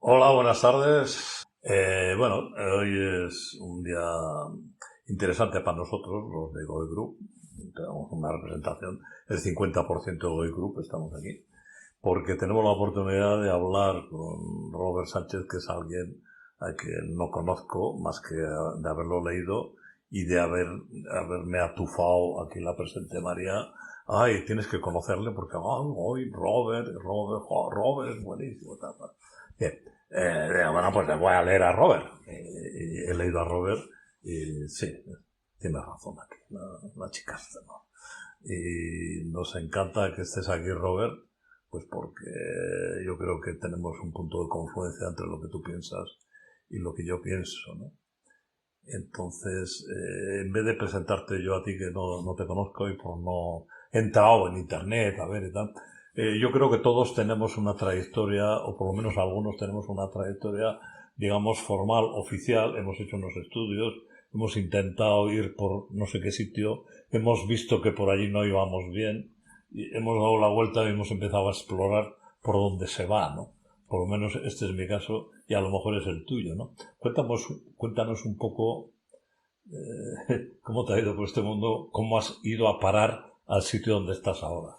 Hola, buenas tardes. Hoy es un día interesante para nosotros, los de Goy Group. Tenemos una representación, el 50% de Goy Group estamos aquí, porque tenemos la oportunidad de hablar con Robert Sánchez, que es alguien a quien no conozco más que de haberlo leído y de haberme atufado aquí en la presente María. Ay, tienes que conocerle porque hoy Robert es buenísimo. Bien, bueno, pues le voy a leer a Robert. He leído a Robert y sí, tiene razón aquí, la chica esta, ¿no? Y nos encanta que estés aquí, Robert, pues porque yo creo que tenemos un punto de confluencia entre lo que tú piensas y lo que yo pienso, ¿no? Entonces, en vez de presentarte yo a ti que no te conozco y por no he entrado en internet a ver y tal, yo creo que todos tenemos una trayectoria, o por lo menos algunos tenemos una trayectoria, digamos, formal, oficial. Hemos hecho unos estudios, hemos intentado ir por no sé qué sitio, hemos visto que por allí no íbamos bien, y hemos dado la vuelta y hemos empezado a explorar por dónde se va, ¿no? Por lo menos este es mi caso y a lo mejor es el tuyo, ¿no? Cuéntanos un poco cómo te ha ido por este mundo, cómo has ido a parar al sitio donde estás ahora.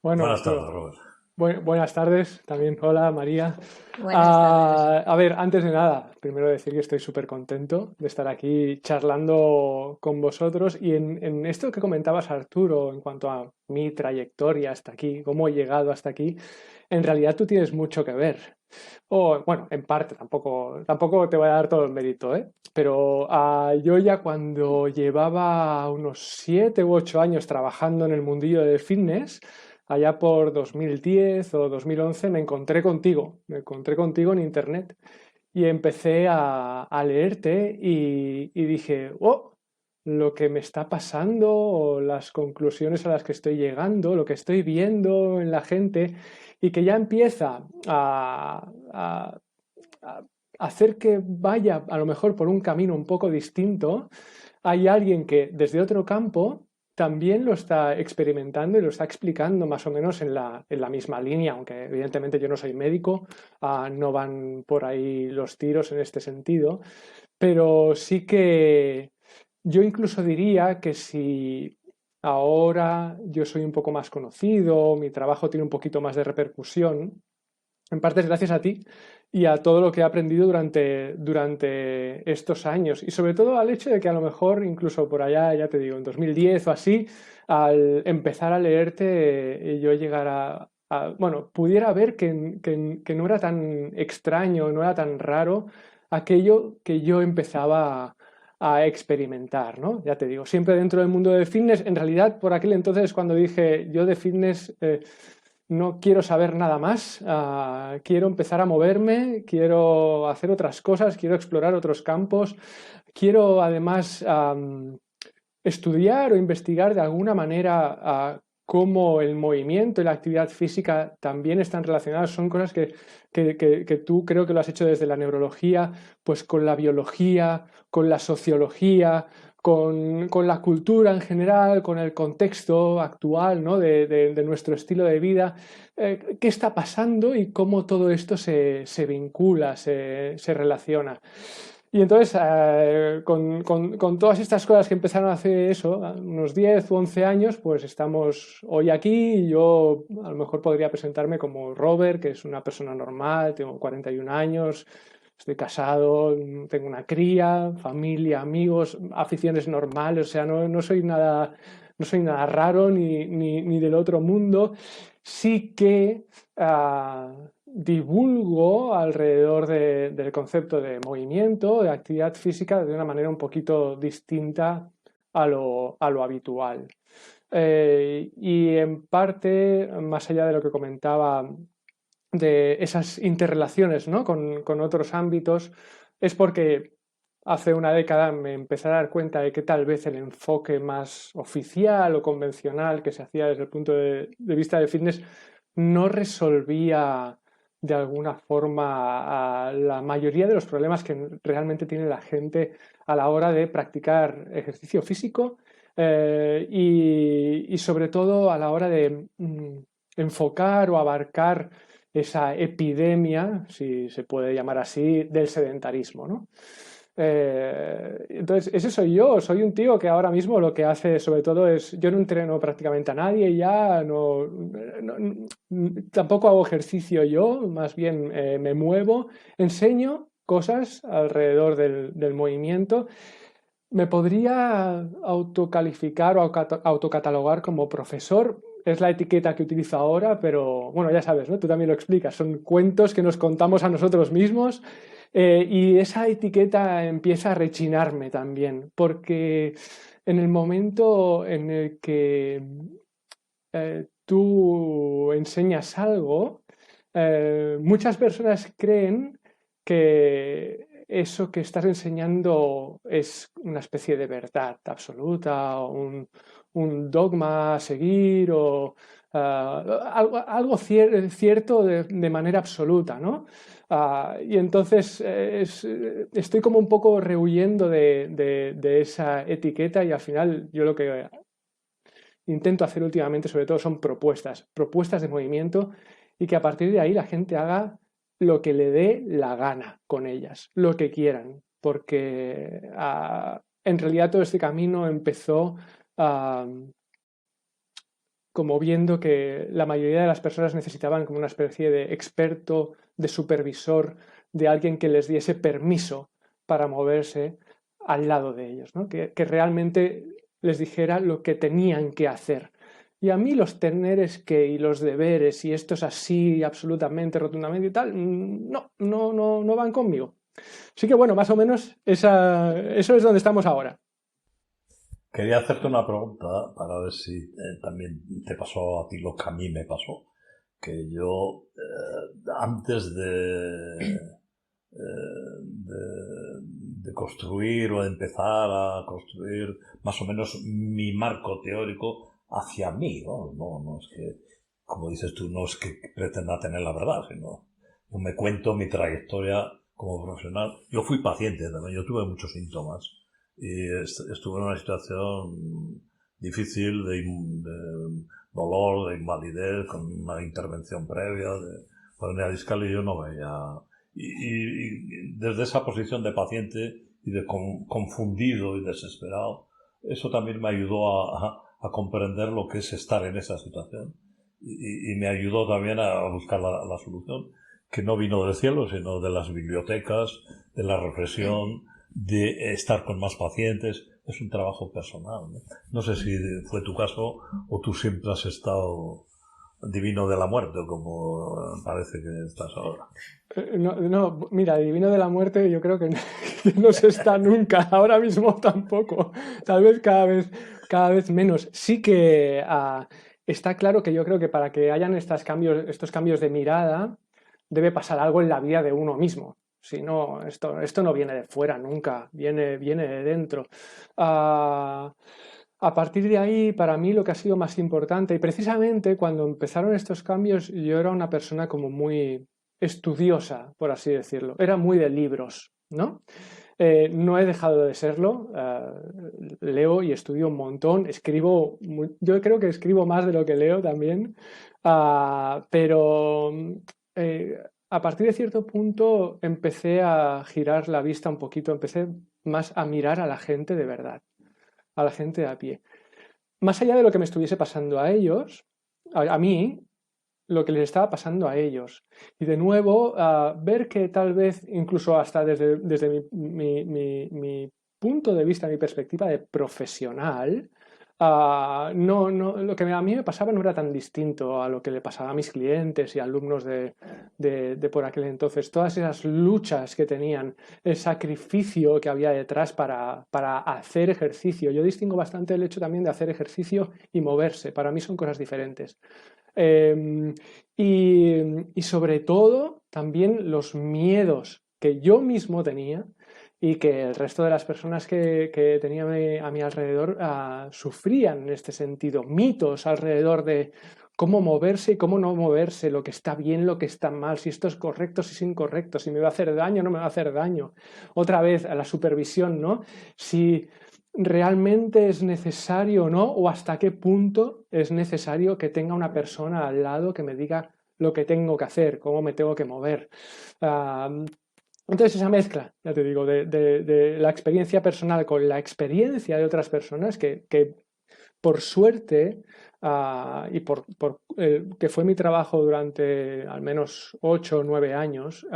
Bueno, Buenas tardes, Robert. buenas tardes también. Hola, María. Buenas tardes. A ver, antes de nada, primero decir que estoy súper contento de estar aquí charlando con vosotros y en esto que comentabas, Arturo, en cuanto a mi trayectoria hasta aquí, cómo he llegado hasta aquí, en realidad tú tienes mucho que ver. O, bueno, en parte, tampoco te voy a dar todo el mérito, ¿eh? Pero yo ya cuando llevaba unos 7 u 8 años trabajando en el mundillo del fitness, allá por 2010 o 2011 me encontré contigo en internet y empecé a leerte y dije, oh, lo que me está pasando o las conclusiones a las que estoy llegando, lo que estoy viendo en la gente y que ya empieza a hacer que vaya a lo mejor por un camino un poco distinto, hay alguien que desde otro campo también lo está experimentando y lo está explicando más o menos en la misma línea, aunque evidentemente yo no soy médico, no van por ahí los tiros en este sentido, pero sí que yo incluso diría que si ahora yo soy un poco más conocido, mi trabajo tiene un poquito más de repercusión, en parte es gracias a ti y a todo lo que he aprendido durante estos años. Y sobre todo al hecho de que a lo mejor, incluso por allá, ya te digo, en 2010 o así, al empezar a leerte, yo llegara bueno, pudiera ver que no era tan extraño, no era tan raro aquello que yo empezaba a experimentar, ¿no? Ya te digo, siempre dentro del mundo del fitness, en realidad por aquel entonces cuando dije yo de fitness no quiero saber nada más, quiero empezar a moverme, quiero hacer otras cosas, quiero explorar otros campos, quiero además estudiar o investigar de alguna manera cómo el movimiento y la actividad física también están relacionadas. Son cosas que tú creo que lo has hecho desde la neurología, pues con la biología, con la sociología, con la cultura en general, con el contexto actual, ¿no? de nuestro estilo de vida, qué está pasando y cómo todo esto se vincula, se relaciona. Y entonces, con todas estas cosas que empezaron hace eso, unos 10 u 11 años, pues estamos hoy aquí y yo a lo mejor podría presentarme como Robert, que es una persona normal, tengo 41 años, estoy casado, tengo una cría, familia, amigos, aficiones normales, o sea, no soy nada, no soy nada raro ni del otro mundo. Sí que divulgo alrededor del concepto de movimiento, de actividad física, de una manera un poquito distinta a lo habitual. Y en parte, más allá de lo que comentaba de esas interrelaciones, ¿no? con otros ámbitos, es porque hace una década me empecé a dar cuenta de que tal vez el enfoque más oficial o convencional que se hacía desde el punto de vista del fitness no resolvía de alguna forma a la mayoría de los problemas que realmente tiene la gente a la hora de practicar ejercicio físico y sobre todo a la hora de enfocar o abarcar esa epidemia, si se puede llamar así, del sedentarismo, ¿no? Entonces, ese soy un tío que ahora mismo lo que hace sobre todo es, yo no entreno prácticamente a nadie ya, tampoco hago ejercicio yo, más bien me muevo, enseño cosas alrededor del movimiento. Me podría autocalificar o autocatalogar como profesor. Es la etiqueta que utilizo ahora, pero bueno, ya sabes, ¿no? Tú también lo explicas. Son cuentos que nos contamos a nosotros mismos y esa etiqueta empieza a rechinarme también, porque en el momento en el que tú enseñas algo, muchas personas creen que eso que estás enseñando es una especie de verdad absoluta o un dogma a seguir o algo cierto de manera absoluta, ¿no? Y entonces estoy como un poco rehuyendo de esa etiqueta y al final yo lo que intento hacer últimamente sobre todo son propuestas de movimiento y que a partir de ahí la gente haga lo que le dé la gana con ellas, lo que quieran, porque en realidad todo este camino empezó como viendo que la mayoría de las personas necesitaban como una especie de experto, de supervisor, de alguien que les diese permiso para moverse al lado de ellos, ¿no? Que realmente les dijera lo que tenían que hacer. Y a mí los teneres que y los deberes y esto es así absolutamente, rotundamente y tal, no van conmigo. Así que bueno, más o menos eso es donde estamos ahora. Quería hacerte una pregunta para ver si también te pasó a ti lo que a mí me pasó. Que yo, antes de construir o de empezar a construir más o menos mi marco teórico hacia mí, ¿no? No es que, como dices tú, no es que pretenda tener la verdad, sino yo me cuento mi trayectoria como profesional. Yo fui paciente también, yo tuve muchos síntomas y estuve en una situación difícil de dolor, de invalidez, con una intervención previa de hernia discal y yo no veía. Y desde esa posición de paciente y de confundido y desesperado, eso también me ayudó a comprender lo que es estar en esa situación y me ayudó también a buscar la solución, que no vino del cielo, sino de las bibliotecas, de la reflexión, de estar con más pacientes. Es un trabajo personal, ¿no? No sé si fue tu caso o tú siempre has estado divino de la muerte, como parece que estás ahora. Mira, divino de la muerte yo creo que no se está nunca, ahora mismo tampoco, tal vez cada vez menos. Sí que está claro que yo creo que para que hayan estos cambios de mirada, debe pasar algo en la vida de uno mismo. Si no, esto no viene de fuera nunca, viene de dentro. A partir de ahí, para mí lo que ha sido más importante, y precisamente cuando empezaron estos cambios, yo era una persona como muy estudiosa, por así decirlo. Era muy de libros, ¿no? No he dejado de serlo. Leo y estudio un montón. Yo creo que escribo más de lo que leo también. Pero a partir de cierto punto empecé a girar la vista un poquito, empecé más a mirar a la gente de verdad, a la gente de a pie. Más allá de lo que me estuviese pasando a ellos, a mí, lo que les estaba pasando a ellos. Y de nuevo, ver que tal vez, incluso hasta desde mi punto de vista, mi perspectiva de profesional, lo que a mí me pasaba no era tan distinto a lo que le pasaba a mis clientes y alumnos de por aquel entonces. Todas esas luchas que tenían, el sacrificio que había detrás para hacer ejercicio. Yo distingo bastante el hecho también de hacer ejercicio y moverse. Para mí son cosas diferentes. Y sobre todo también los miedos que yo mismo tenía y que el resto de las personas que tenía a mi alrededor sufrían en este sentido, mitos alrededor de cómo moverse y cómo no moverse, lo que está bien, lo que está mal, si esto es correcto, si es incorrecto, si me va a hacer daño o no me va a hacer daño. Otra vez a la supervisión, ¿no? Si realmente es necesario o no, o hasta qué punto es necesario que tenga una persona al lado que me diga lo que tengo que hacer, cómo me tengo que mover. Entonces esa mezcla, ya te digo, de la experiencia personal con la experiencia de otras personas que por suerte y que fue mi trabajo durante al menos 8 o 9 años,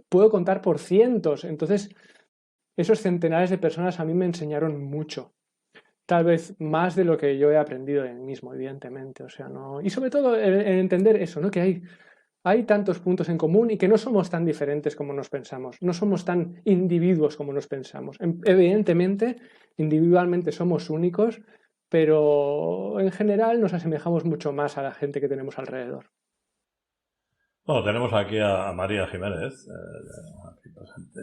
puedo contar por cientos. Entonces esos centenares de personas a mí me enseñaron mucho. Tal vez más de lo que yo he aprendido de mí mismo, evidentemente. O sea, no... Y sobre todo en entender eso, ¿no? Que hay tantos puntos en común y que no somos tan diferentes como nos pensamos. No somos tan individuos como nos pensamos. Evidentemente, individualmente somos únicos, pero en general nos asemejamos mucho más a la gente que tenemos alrededor. Bueno, tenemos aquí a María Jiménez, aquí presente.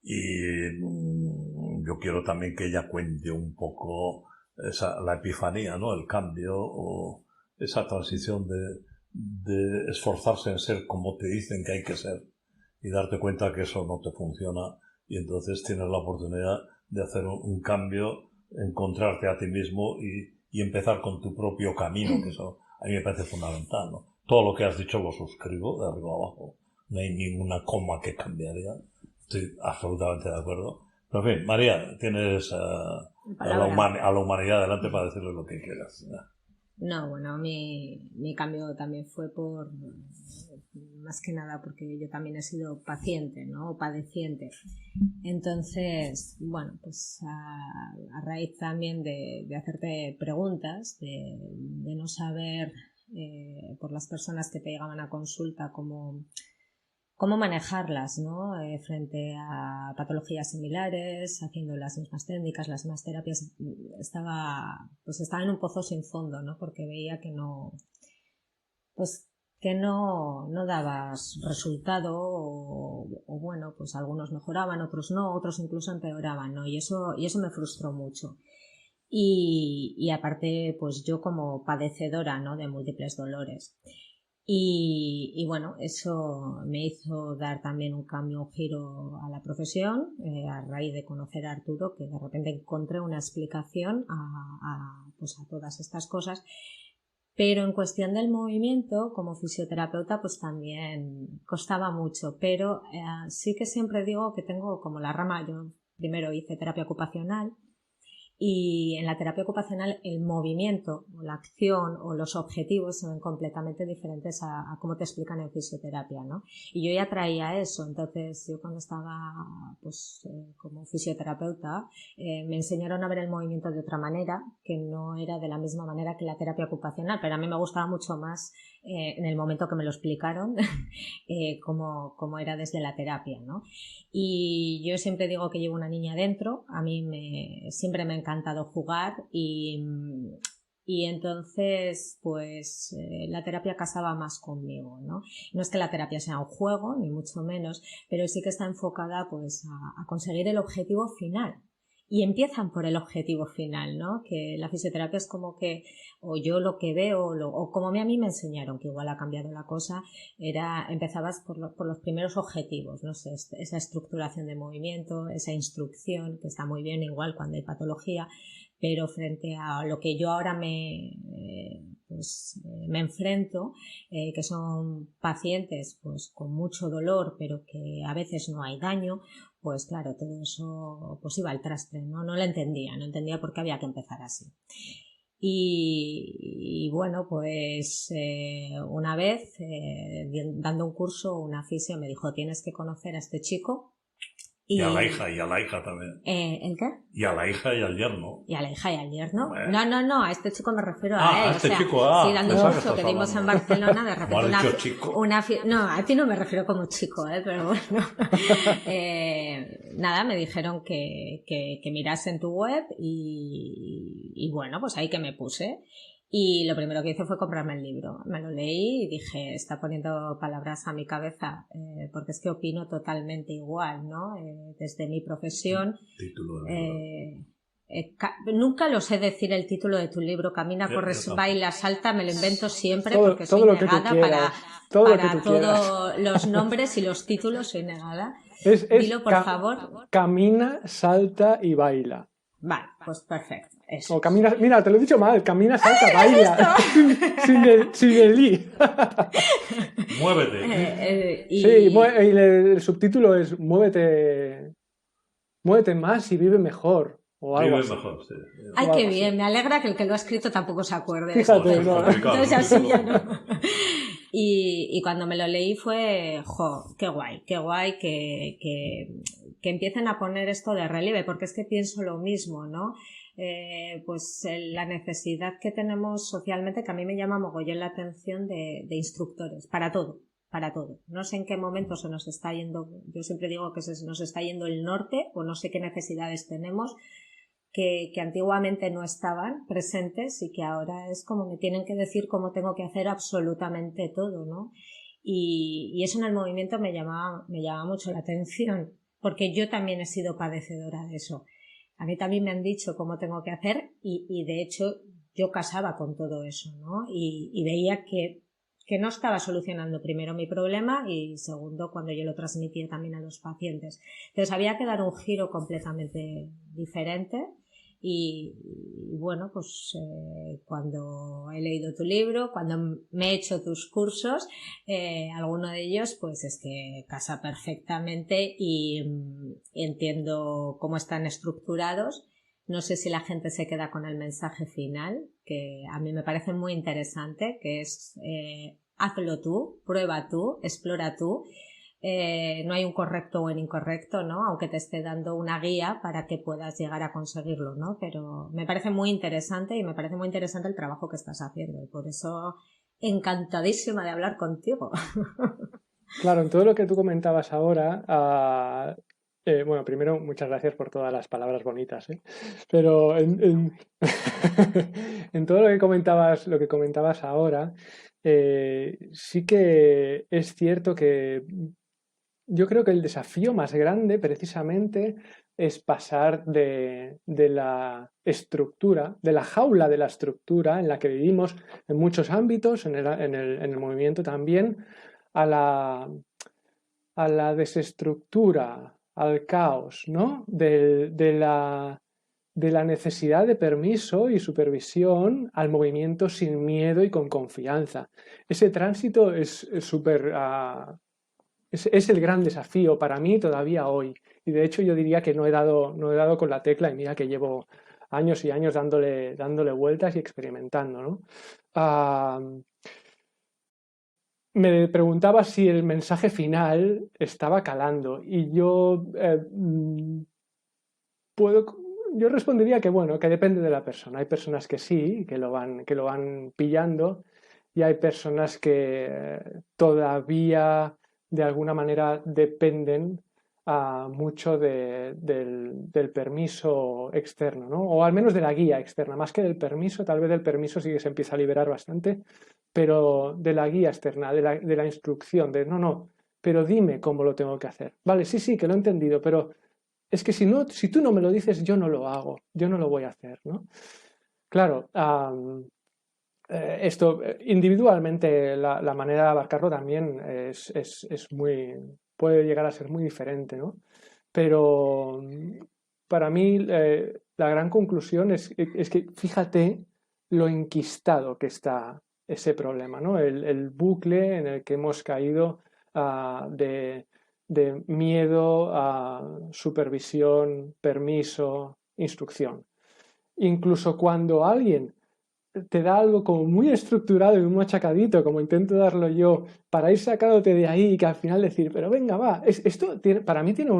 Y yo quiero también que ella cuente un poco la epifanía, ¿no? El cambio o esa transición de esforzarse en ser como te dicen que hay que ser y darte cuenta que eso no te funciona y entonces tienes la oportunidad de hacer un cambio, encontrarte a ti mismo y empezar con tu propio camino, que eso a mí me parece fundamental, ¿no? Todo lo que has dicho lo suscribo de arriba a abajo, no hay ninguna coma que cambiaría. Estoy absolutamente de acuerdo. Pero en fin, María, tienes a la humanidad delante para decirle lo que quieras. No, bueno, mi cambio también fue más que nada porque yo también he sido paciente, ¿no? O padeciente. Entonces, bueno, pues a raíz también de hacerte preguntas, de no saber por las personas que te llegaban a consulta cómo manejarlas, ¿no? Frente a patologías similares, haciendo las mismas técnicas, las mismas terapias, estaba en un pozo sin fondo, ¿no? Porque veía que no dabas resultado o bueno, pues algunos mejoraban, otros no, otros incluso empeoraban, ¿no? Y eso me frustró mucho. Y aparte, pues yo como padecedora, ¿no? De múltiples dolores. Y bueno, eso me hizo dar también un cambio, un giro a la profesión, a raíz de conocer a Arturo, que de repente encontré una explicación a todas estas cosas. Pero en cuestión del movimiento, como fisioterapeuta, pues también costaba mucho. Pero sí que siempre digo que tengo como la rama, yo primero hice terapia ocupacional, y en la terapia ocupacional el movimiento o la acción o los objetivos son completamente diferentes a cómo te explican en fisioterapia, ¿no? Y yo ya traía eso. Entonces yo cuando estaba como fisioterapeuta me enseñaron a ver el movimiento de otra manera, que no era de la misma manera que la terapia ocupacional, pero a mí me gustaba mucho más en el momento que me lo explicaron cómo era desde la terapia, ¿no? Y yo siempre digo que llevo una niña dentro. A mí siempre me ha encantado jugar y entonces pues la terapia casaba más conmigo, ¿no? No es que la terapia sea un juego, ni mucho menos, pero sí que está enfocada pues a conseguir el objetivo final. Y empiezan por el objetivo final, ¿no? Que la fisioterapia es como que, o yo lo que veo, o como a mí me enseñaron, que igual ha cambiado la cosa, empezabas por los primeros objetivos, no sé, esa estructuración de movimiento, esa instrucción, que está muy bien igual cuando hay patología, pero frente a lo que yo ahora me enfrento, que son pacientes pues con mucho dolor, pero que a veces no hay daño, pues claro, todo eso pues iba al traste, ¿no? No entendía por qué había que empezar así. Y bueno, pues una vez dando un curso, una fisio me dijo: tienes que conocer a este chico. Y a la hija también. ¿El qué? Y a la hija y al yerno. Y a la hija y al yerno. Bueno. No, a este chico me refiero a él. A este chico, sí, dando un curso que dimos en Barcelona, de repente no, a ti no me refiero como chico, pero bueno. Nada, me dijeron que mirase en tu web y bueno, pues ahí que me puse. Y lo primero que hice fue comprarme el libro. Me lo leí y dije, está poniendo palabras a mi cabeza, porque es que opino totalmente igual, ¿no? Desde mi profesión. Título Nunca lo sé decir el título de tu libro. Camina, corres, baila, salta. Me lo invento siempre todo, porque soy todo negada para todos los nombres y los títulos. Soy negada. Dilo, por favor. Camina, salta y baila. Vale, pues perfecto. Eso O es. caminas, mira, te lo he dicho mal, camina, salta, baila, sin el i. Muévete. Sí, y el subtítulo es muévete más y vive mejor, o algo Vive así. mejor, sí. Ay, O qué algo así. bien, me alegra que el que lo ha escrito tampoco se acuerde de esto. Fíjate, Es ¿no? complicado. Entonces ¿No? así ya no. Y cuando me lo leí fue, qué guay que empiecen a poner esto de relieve, porque es que pienso lo mismo, ¿no? La necesidad que tenemos socialmente, que a mí me llama mogollón la atención de instructores, para todo. No sé en qué momento se nos está yendo, yo siempre digo que se nos está yendo el norte, o no sé qué necesidades tenemos, que antiguamente no estaban presentes y que ahora es como me tienen que decir cómo tengo que hacer absolutamente todo, ¿no? Y eso en el movimiento me llama mucho la atención, porque yo también he sido padecedora de eso. A mí también me han dicho cómo tengo que hacer y de hecho yo casaba con todo eso, ¿no? Y veía que no estaba solucionando primero mi problema y segundo cuando yo lo transmitía también a los pacientes. Entonces había que dar un giro completamente diferente. Y bueno, pues cuando he leído tu libro, cuando me he hecho tus cursos, alguno de ellos pues es que casa perfectamente y entiendo cómo están estructurados. No sé si la gente se queda con el mensaje final, que a mí me parece muy interesante, que es hazlo tú, prueba tú, explora tú. No hay un correcto o un incorrecto, ¿no? Aunque te esté dando una guía para que puedas llegar a conseguirlo, ¿no? Pero me parece muy interesante y me parece muy interesante el trabajo que estás haciendo y por eso encantadísima de hablar contigo. Claro, en todo lo que tú comentabas ahora, bueno, primero, muchas gracias por todas las palabras bonitas, ¿eh? Pero en todo lo que comentabas ahora, sí que es cierto que yo creo que el desafío más grande precisamente es pasar de la estructura, de la jaula de la estructura en la que vivimos en muchos ámbitos, en el movimiento también, a la desestructura, al caos, ¿no? De la necesidad de permiso y supervisión al movimiento sin miedo y con confianza. Ese tránsito es súper... es el gran desafío para mí todavía hoy. Y de hecho yo diría que no he dado con la tecla y mira que llevo años y años dándole vueltas y experimentando, ¿no? Ah, me preguntaba si el mensaje final estaba calando y puedo, yo respondería que bueno, que depende de la persona. Hay personas que sí, que lo van pillando y hay personas que todavía de alguna manera dependen mucho del permiso externo, ¿no? O al menos de la guía externa, más que del permiso, tal vez del permiso sí que se empieza a liberar bastante, pero de la guía externa, de la instrucción, de no, pero dime cómo lo tengo que hacer. Vale, sí, que lo he entendido, pero es que si tú no me lo dices, yo no lo hago, yo no lo voy a hacer, ¿no? Claro, esto individualmente la manera de abarcarlo también puede llegar a ser muy diferente, ¿no? Pero para mí la gran conclusión es que fíjate lo enquistado que está ese problema, ¿no? El bucle en el que hemos caído de miedo a supervisión, permiso, instrucción. Incluso cuando alguien te da algo como muy estructurado y muy machacadito, como intento darlo yo, para ir sacándote de ahí y que al final decir, pero venga, va, esto para mí tiene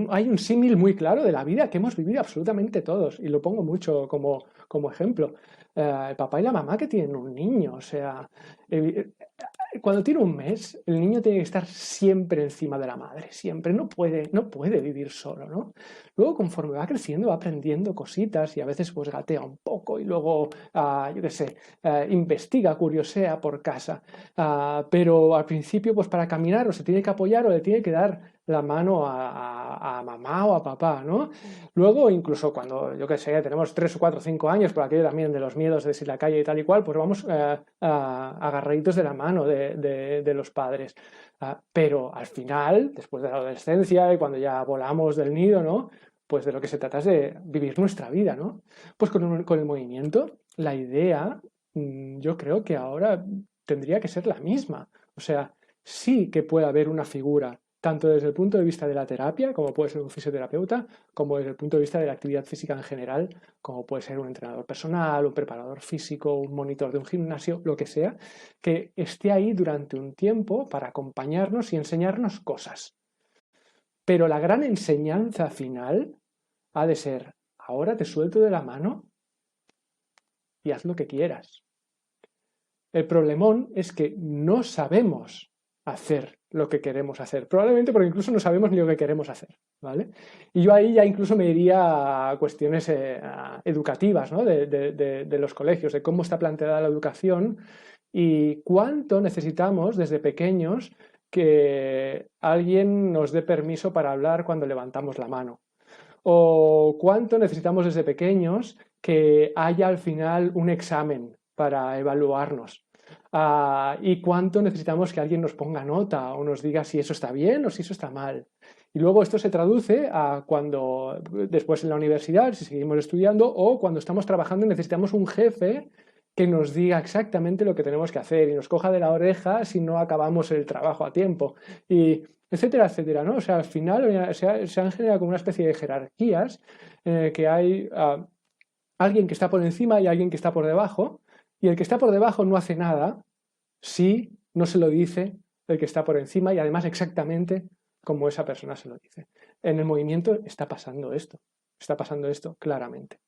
hay un símil muy claro de la vida que hemos vivido absolutamente todos, y lo pongo mucho como ejemplo. El papá y la mamá que tienen un niño, o sea, cuando tiene un mes, el niño tiene que estar siempre encima de la madre, siempre, no puede vivir solo, ¿no? Luego, conforme va creciendo, va aprendiendo cositas y a veces pues gatea un poco y luego, yo qué sé, investiga, curiosea por casa. Pero al principio, pues para caminar o se tiene que apoyar o le tiene que dar la mano a mamá o a papá, ¿no? Luego, incluso cuando, yo qué sé, tenemos 3 o 4 o 5 años, por aquello también de los miedos de si la calle y tal y cual, pues vamos agarraditos de la mano de los padres. Pero al final, después de la adolescencia y cuando ya volamos del nido, ¿no? pues de lo que se trata es de vivir nuestra vida, ¿no? Pues con el movimiento, la idea, yo creo que ahora tendría que ser la misma. O sea, sí que puede haber una figura, tanto desde el punto de vista de la terapia, como puede ser un fisioterapeuta, como desde el punto de vista de la actividad física en general, como puede ser un entrenador personal, un preparador físico, un monitor de un gimnasio, lo que sea, que esté ahí durante un tiempo para acompañarnos y enseñarnos cosas. Pero la gran enseñanza final ha de ser, ahora te suelto de la mano y haz lo que quieras. El problemón es que no sabemos hacer lo que queremos hacer, probablemente porque incluso no sabemos ni lo que queremos hacer, ¿vale? Y yo ahí ya incluso me iría a cuestiones educativas, ¿no? de los colegios, de cómo está planteada la educación y cuánto necesitamos desde pequeños que alguien nos dé permiso para hablar cuando levantamos la mano. O cuánto necesitamos desde pequeños que haya al final un examen para evaluarnos. Y cuánto necesitamos que alguien nos ponga nota o nos diga si eso está bien o si eso está mal. Y luego esto se traduce a cuando después en la universidad, si seguimos estudiando, o cuando estamos trabajando y necesitamos un jefe que nos diga exactamente lo que tenemos que hacer y nos coja de la oreja si no acabamos el trabajo a tiempo. Y etcétera, etcétera, ¿no? O sea, al final se han generado como una especie de jerarquías que hay alguien que está por encima y alguien que está por debajo, y el que está por debajo no hace nada si no se lo dice el que está por encima y además exactamente como esa persona se lo dice. En el movimiento está pasando esto claramente.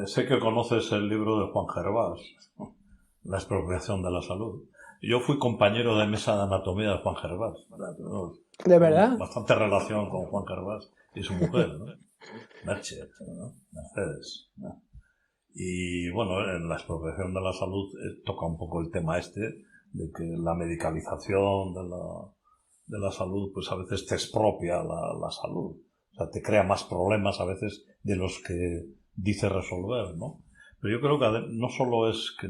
Sé que conoces el libro de Juan Gervás, La expropiación de la salud. Yo fui compañero de mesa de anatomía de Juan Gervás. ¿De verdad? Bastante relación con Juan Gervás y su mujer, ¿no? Merche, ¿no? Mercedes, ¿no? Y bueno, en la expropiación de la salud toca un poco el tema de que la medicalización de la salud pues a veces te expropia la salud. O sea, te crea más problemas a veces de los que dice resolver, ¿no? Pero yo creo que no solo es que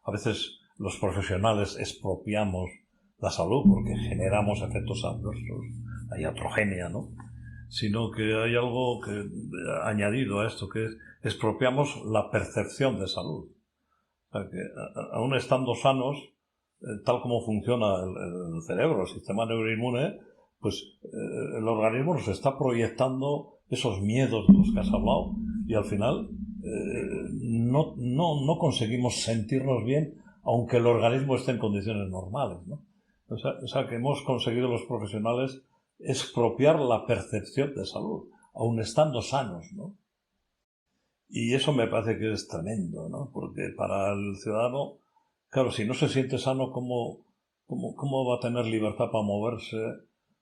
a veces los profesionales expropiamos la salud porque generamos efectos adversos, hay iatrogenia, ¿no? Sino que hay algo que añadido a esto, que es expropiamos la percepción de salud. O sea, que aún estando sanos, tal como funciona el cerebro, el sistema neuroinmune, pues el organismo nos está proyectando esos miedos de los que has hablado y al final no conseguimos sentirnos bien aunque el organismo esté en condiciones normales, ¿no? O sea que hemos conseguido los profesionales expropiar la percepción de salud, aun estando sanos, ¿no? Y eso me parece que es tremendo, ¿no? Porque para el ciudadano, claro, si no se siente sano, ¿cómo va a tener libertad para moverse,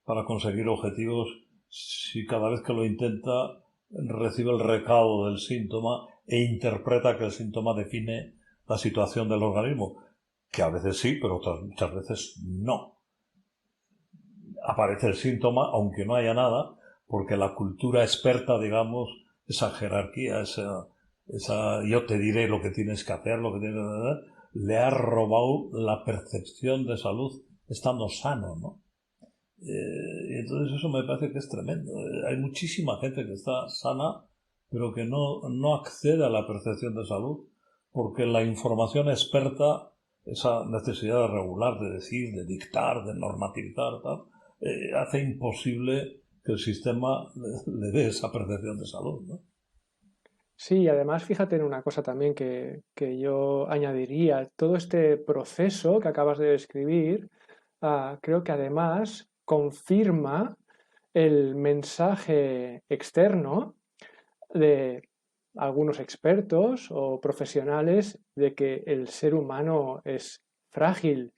para conseguir objetivos, si cada vez que lo intenta recibe el recado del síntoma e interpreta que el síntoma define la situación del organismo? Que a veces sí, pero muchas veces no. Aparece el síntoma, aunque no haya nada, porque la cultura experta, digamos, esa jerarquía, esa yo te diré lo que tienes que hacer, lo que tienes que hacer, le ha robado la percepción de salud estando sano, ¿no? Y entonces eso me parece que es tremendo. Hay muchísima gente que está sana, pero que no accede a la percepción de salud, porque la información experta, esa necesidad de regular, de decir, de dictar, de normativizar, tal, hace imposible que el sistema le dé esa percepción de salud, ¿no? Sí, y además fíjate en una cosa también que yo añadiría. Todo este proceso que acabas de describir, creo que además confirma el mensaje externo de algunos expertos o profesionales de que el ser humano es frágil.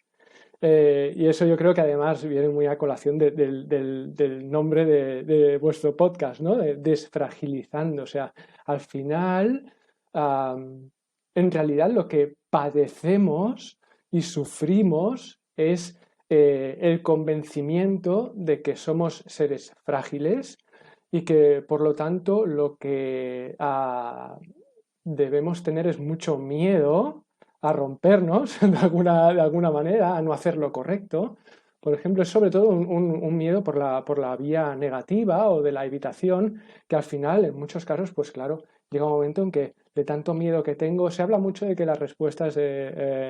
Y eso yo creo que además viene muy a colación del nombre de vuestro podcast, ¿no? De Desfragilizando. O sea, al final, en realidad lo que padecemos y sufrimos es el convencimiento de que somos seres frágiles y que por lo tanto lo que debemos tener es mucho miedo a rompernos de alguna manera, a no hacer lo correcto, por ejemplo, es sobre todo un miedo por la vía negativa o de la evitación, que al final, en muchos casos, pues claro, llega un momento en que de tanto miedo que tengo, se habla mucho de que las respuestas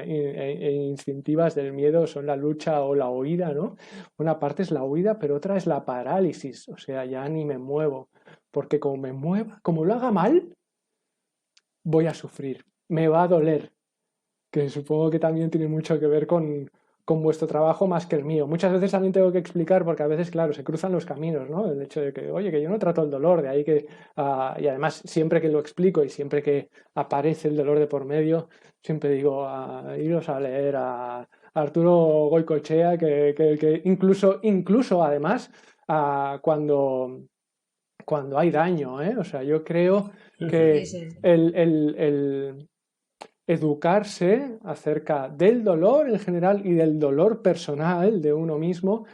instintivas del miedo son la lucha o la huida, ¿no? Una parte es la huida, pero otra es la parálisis, o sea, ya ni me muevo, porque como me mueva, como lo haga mal, voy a sufrir, me va a doler, que supongo que también tiene mucho que ver con vuestro trabajo más que el mío. Muchas veces también tengo que explicar, porque a veces, claro, se cruzan los caminos, ¿no? El hecho de que, oye, que yo no trato el dolor, de ahí que, y además siempre que lo explico y siempre que aparece el dolor de por medio, siempre digo, iros a leer a Arturo Goicoechea, que incluso además, cuando hay daño, ¿eh? O sea, yo creo que Sí, sí. el educarse acerca del dolor en general y del dolor personal de uno mismo,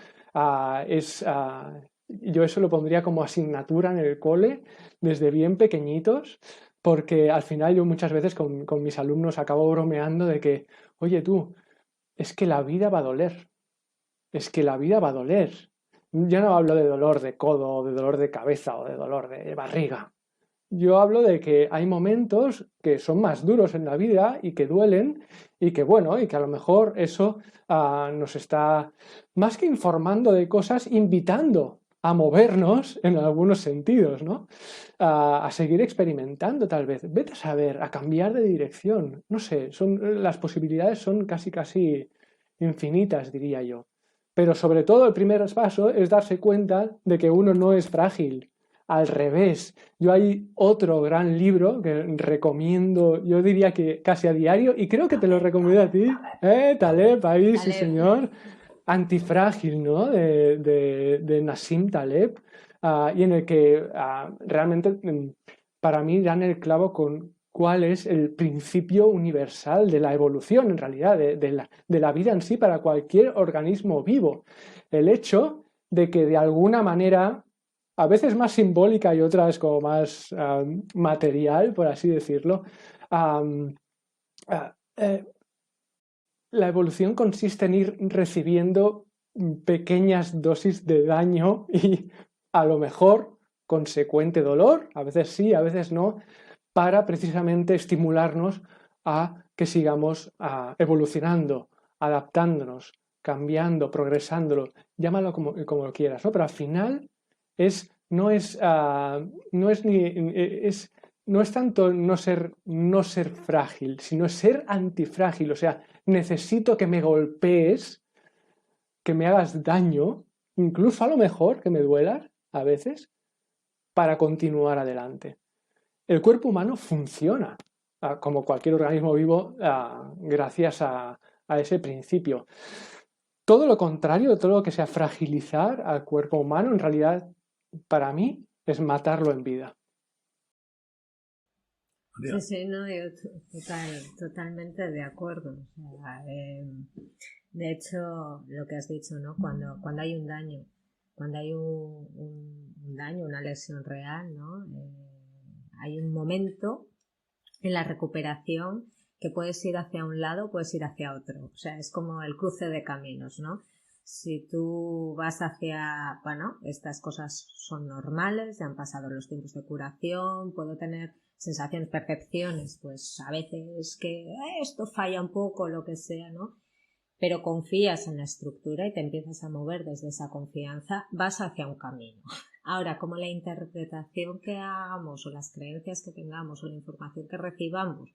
yo eso lo pondría como asignatura en el cole desde bien pequeñitos, porque al final yo muchas veces con mis alumnos acabo bromeando de que, oye tú, es que la vida va a doler, es que la vida va a doler. Yo no hablo de dolor de codo, o de dolor de cabeza o de dolor de barriga. Yo hablo de que hay momentos que son más duros en la vida y que duelen y que bueno, y que a lo mejor eso nos está más que informando de cosas, invitando a movernos en algunos sentidos, ¿no? A seguir experimentando tal vez. Vete a saber, a cambiar de dirección. No sé, las posibilidades son casi infinitas, diría yo. Pero sobre todo el primer paso es darse cuenta de que uno no es frágil. Al revés, yo hay otro gran libro que recomiendo, yo diría que casi a diario, y creo que te lo recomiendo a ti, Taleb, ahí sí Taleb. señor, Antifrágil, ¿no? De Nassim Taleb, y en el que realmente para mí dan el clavo con cuál es el principio universal de la evolución, en realidad, de la vida en sí para cualquier organismo vivo. El hecho de que de alguna manera a veces más simbólica y otras como más material, por así decirlo. Um, uh, eh, la evolución consiste en ir recibiendo pequeñas dosis de daño y a lo mejor consecuente dolor, a veces sí, a veces no, para precisamente estimularnos a que sigamos evolucionando, adaptándonos, cambiando, progresándolo, llámalo como lo quieras, ¿no? Pero al final no es tanto no ser frágil, sino ser antifrágil, o sea, necesito que me golpees, que me hagas daño, incluso a lo mejor que me duelas a veces, para continuar adelante. El cuerpo humano funciona como cualquier organismo vivo gracias a ese principio. Todo lo contrario, todo lo que sea fragilizar al cuerpo humano, en realidad, para mí, es matarlo en vida. Sí, sí, no, yo totalmente de acuerdo. O sea, de hecho, lo que has dicho, ¿no? Cuando hay un daño, cuando hay un daño, una lesión real, ¿no? Hay un momento en la recuperación que puedes ir hacia un lado, puedes ir hacia otro. O sea, es como el cruce de caminos, ¿no? Si tú vas hacia, bueno, estas cosas son normales, ya han pasado los tiempos de curación, puedo tener sensaciones, percepciones, pues a veces que esto falla un poco, lo que sea, ¿no? Pero confías en la estructura y te empiezas a mover desde esa confianza, vas hacia un camino. Ahora, como la interpretación que hagamos o las creencias que tengamos o la información que recibamos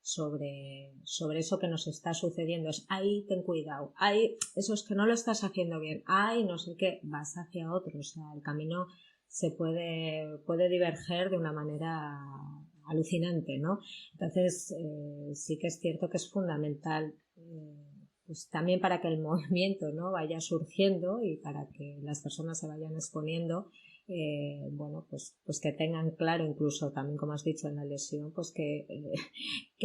sobre eso que nos está sucediendo es, ay, ten cuidado, ay, eso es que no lo estás haciendo bien, ay, no sé qué, vas hacia otro. O sea, el camino se puede diverger de una manera alucinante, ¿no? Entonces, sí que es cierto que es fundamental pues también para que el movimiento, ¿no?, vaya surgiendo y para que las personas se vayan exponiendo, bueno, pues que tengan claro, incluso también como has dicho en la lesión, pues que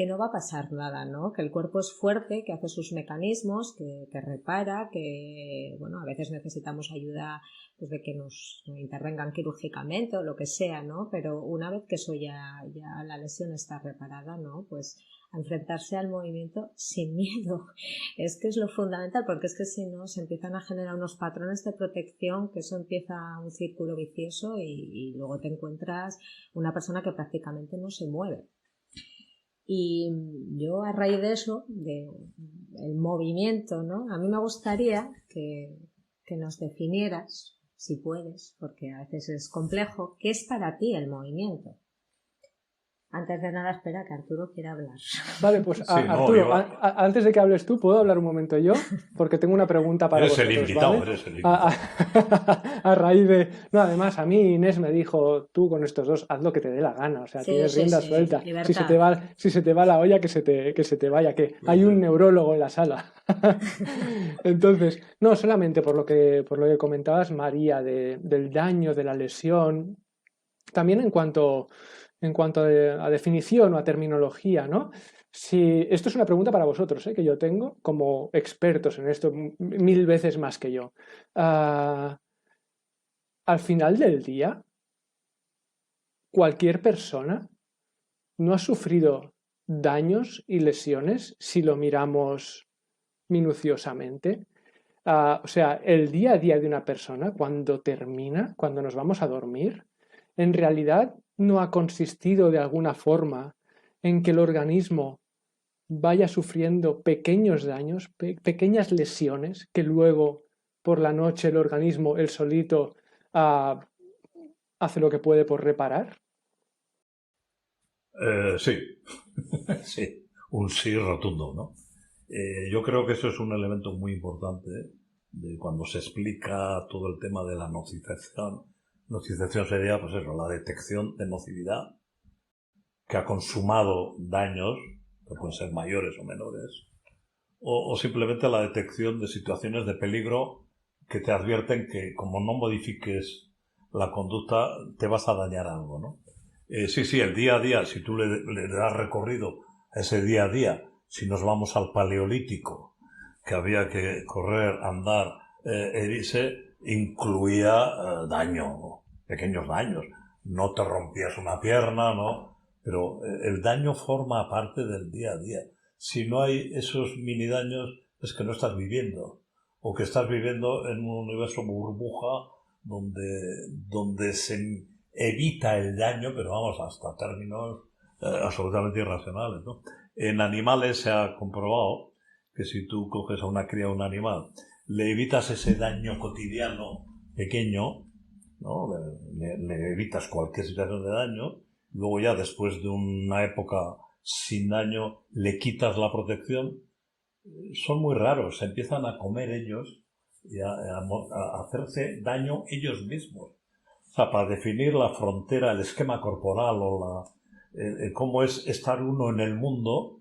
no va a pasar nada, ¿no? Que el cuerpo es fuerte, que hace sus mecanismos, que repara, que, bueno, a veces necesitamos ayuda, pues de que nos intervengan quirúrgicamente o lo que sea, ¿no? Pero una vez que eso ya la lesión está reparada, ¿no? Pues a enfrentarse al movimiento sin miedo. Es que es lo fundamental, porque es que si no se empiezan a generar unos patrones de protección, que eso empieza un círculo vicioso y luego te encuentras una persona que prácticamente no se mueve. Y yo, a raíz de eso, del movimiento, ¿no? A mí me gustaría que nos definieras, si puedes, porque a veces es complejo, ¿qué es para ti el movimiento? Antes de nada, espera, que Arturo quiere hablar. Vale, pues Sí, Arturo, antes de que hables tú, ¿puedo hablar un momento yo? Porque tengo una pregunta para Eres vosotros, el invitado, ¿vale? eres el invitado. A raíz de... No, además, a mí Inés me dijo, tú con estos dos, haz lo que te dé la gana, o sea, Sí, tienes sí, rienda sí, suelta. libertad. Si se te va la olla, que se te vaya, que hay un neurólogo en la sala. Entonces, no, solamente por lo que comentabas, María, del daño, de la lesión, también en cuanto a definición o a terminología, ¿no? Si, esto es una pregunta para vosotros, que yo tengo como expertos en esto, 1000 veces más que yo. Al final del día, cualquier persona no ha sufrido daños y lesiones si lo miramos minuciosamente. O sea, el día a día de una persona, cuando termina, cuando nos vamos a dormir, en realidad no ha consistido de alguna forma en que el organismo vaya sufriendo pequeños daños, pequeñas lesiones, que luego por la noche el organismo, él solito, hace lo que puede por reparar. Sí, sí, un sí rotundo, ¿no? Yo creo que eso es un elemento muy importante de cuando se explica todo el tema de la nocicepción. Nocicepción sería, pues eso, la detección de nocividad que ha consumado daños, que pueden ser mayores o menores, o simplemente la detección de situaciones de peligro que te advierten que como no modifiques la conducta te vas a dañar algo, ¿no? Sí, el día a día, si tú le das recorrido a ese día a día, si nos vamos al paleolítico, que había que correr, andar, herirse, incluía daño, pequeños daños. No te rompías una pierna, ¿no? Pero el daño forma parte del día a día. Si no hay esos mini daños, es que no estás viviendo. O que estás viviendo en un universo burbuja donde se evita el daño, pero vamos, hasta términos absolutamente irracionales, ¿no? En animales se ha comprobado que si tú coges a una cría de un animal, le evitas ese daño cotidiano pequeño, ¿no? Le evitas cualquier situación de daño, luego ya después de una época sin daño le quitas la protección, son muy raros, se empiezan a comer ellos y a hacerse daño ellos mismos. O sea, para definir la frontera, el esquema corporal o cómo es estar uno en el mundo,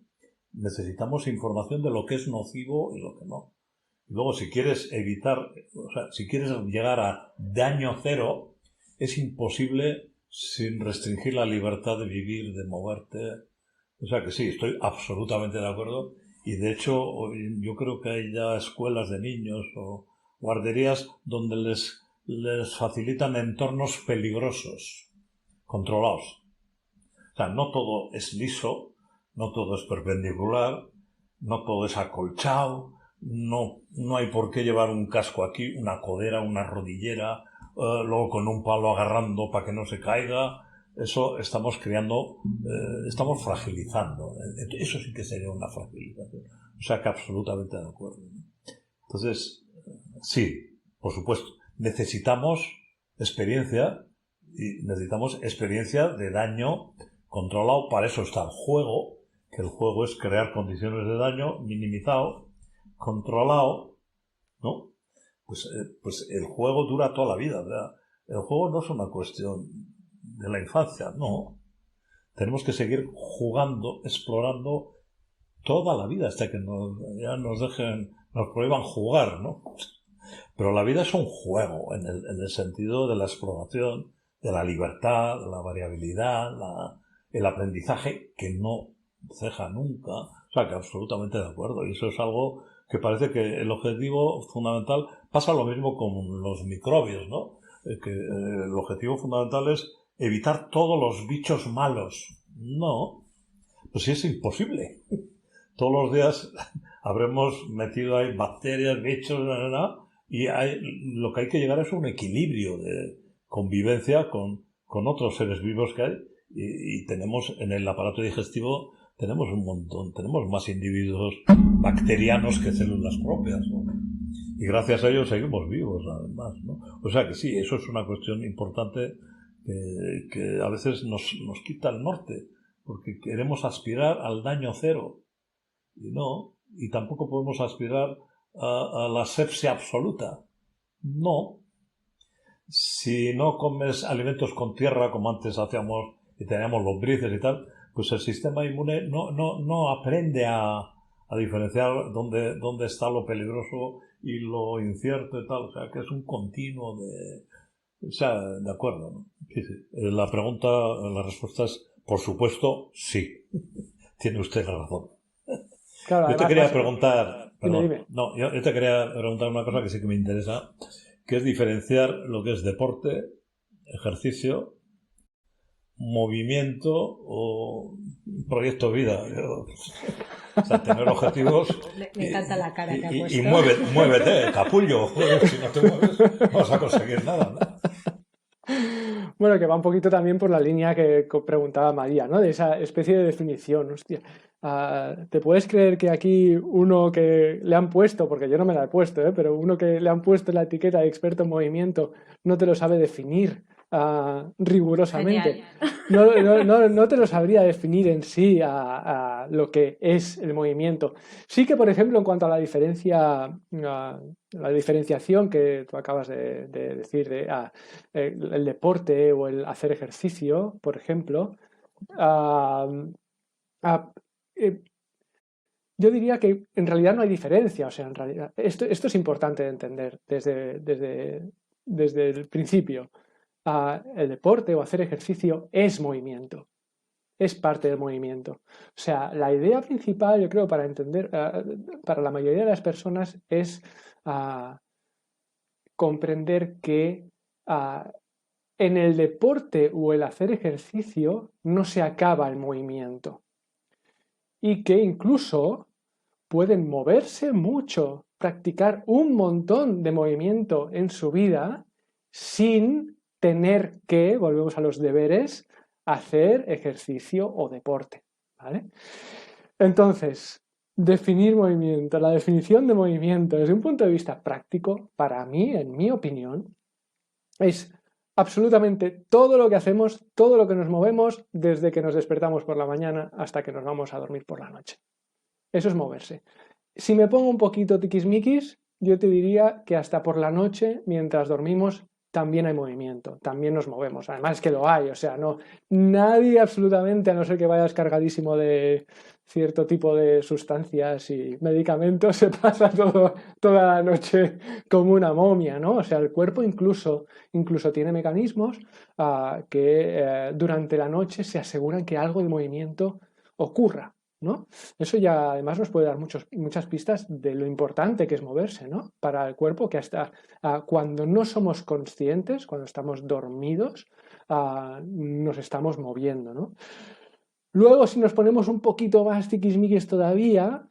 necesitamos información de lo que es nocivo y lo que no. Y luego, si quieres evitar, o sea, si quieres llegar a daño cero, es imposible sin restringir la libertad de vivir, de moverte. O sea que sí, estoy absolutamente de acuerdo. Y de hecho, yo creo que hay ya escuelas de niños o guarderías donde les facilitan entornos peligrosos, controlados. O sea, no todo es liso, no todo es perpendicular, no todo es acolchado, no hay por qué llevar un casco aquí, una codera, una rodillera, luego con un palo agarrando para que no se caiga. Eso estamos creando, estamos fragilizando. Eso sí que sería una fragilización. O sea que absolutamente de acuerdo. Entonces, sí, por supuesto, necesitamos experiencia de daño controlado. Para eso está el juego, que el juego es crear condiciones de daño minimizado, controlado, ¿no? Pues el juego dura toda la vida, ¿verdad? El juego no es una cuestión de la infancia, no. Tenemos que seguir jugando, explorando toda la vida hasta que ya nos prohíban jugar, ¿no? Pero la vida es un juego en el sentido de la exploración, de la libertad, de la variabilidad, el aprendizaje que no ceja nunca. O sea, que absolutamente de acuerdo. Y eso es algo que parece que el objetivo fundamental pasa lo mismo con los microbios, ¿no? Que el objetivo fundamental es evitar todos los bichos malos. No, Pues sí, es imposible. Todos los días habremos metido ahí bacterias, bichos, y lo que hay que llegar es a un equilibrio de convivencia con otros seres vivos que hay. Y tenemos en el aparato digestivo, tenemos un montón, tenemos más individuos bacterianos que células propias, ¿no? Y gracias a ellos seguimos vivos, además, ¿no? O sea que sí, eso es una cuestión importante que a veces nos quita el norte, porque queremos aspirar al daño cero. Y no, y tampoco podemos aspirar a la asepsia absoluta. No. Si no comes alimentos con tierra, como antes hacíamos y teníamos lombrices y tal, pues el sistema inmune no aprende a diferenciar dónde está lo peligroso y lo incierto y tal. O sea, que es un continuo de... O sea, de acuerdo, ¿no? Sí, sí. La respuesta es, por supuesto, sí. Tiene usted razón. Claro, Yo te quería preguntar, perdón, dime. no, yo te quería preguntar una cosa que sí que me interesa, que es diferenciar lo que es deporte, ejercicio, movimiento o proyecto de vida. O sea, tener objetivos. Me encanta la cara que ha puesto. Y muévete, capullo. Joder, si no te mueves, no vas a conseguir nada, ¿no? Bueno, que va un poquito también por la línea que preguntaba María, ¿no? De esa especie de definición. Hostia, ¿te puedes creer que aquí uno que le han puesto, porque yo no me la he puesto, pero uno que le han puesto la etiqueta de experto en movimiento no te lo sabe definir rigurosamente? No te lo sabría definir en sí a lo que es el movimiento. Sí que, por ejemplo, en cuanto a la diferenciación que tú acabas de decir de el deporte o el hacer ejercicio, por ejemplo, yo diría que en realidad no hay diferencia. O sea, en realidad, esto es importante de entender desde el principio. El deporte o hacer ejercicio es movimiento, es parte del movimiento. O sea, la idea principal, yo creo, para entender, para la mayoría de las personas es comprender que en el deporte o el hacer ejercicio no se acaba el movimiento y que incluso pueden moverse mucho, practicar un montón de movimiento en su vida sin tener que, volvemos a los deberes, hacer ejercicio o deporte, ¿vale? Entonces, definir movimiento. La definición de movimiento desde un punto de vista práctico, para mí, en mi opinión, es absolutamente todo lo que hacemos, todo lo que nos movemos desde que nos despertamos por la mañana hasta que nos vamos a dormir por la noche. Eso es moverse. Si me pongo un poquito tiquismiquis, yo te diría que hasta por la noche, mientras dormimos, también hay movimiento, también nos movemos. Además es que lo hay, o sea, no, nadie absolutamente, a no ser que vayas cargadísimo de cierto tipo de sustancias y medicamentos, se pasa toda la noche como una momia, ¿no? O sea, el cuerpo incluso tiene mecanismos que durante la noche se aseguran que algo de movimiento ocurra, ¿no? Eso ya además nos puede dar muchas pistas de lo importante que es moverse, ¿no? Para el cuerpo, que hasta cuando no somos conscientes, cuando estamos dormidos, nos estamos moviendo, ¿no? Luego, si nos ponemos un poquito más tiquismiquis todavía,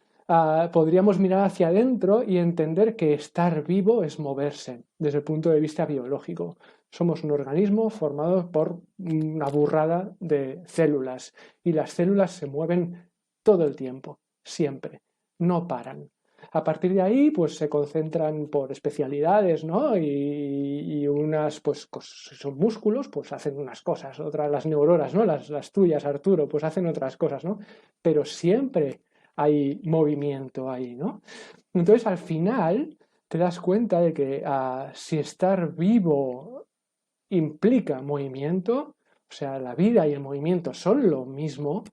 podríamos mirar hacia adentro y entender que estar vivo es moverse desde el punto de vista biológico. Somos un organismo formado por una burrada de células y las células se mueven todo el tiempo, siempre, no paran. A partir de ahí, pues se concentran por especialidades, ¿no? Y unas, pues, son músculos, pues hacen unas cosas, otras las neuronas, ¿no? Las tuyas, Arturo, pues hacen otras cosas, ¿no? Pero siempre hay movimiento ahí, ¿no? Entonces, al final, te das cuenta de que si estar vivo implica movimiento, o sea, la vida y el movimiento son lo mismo,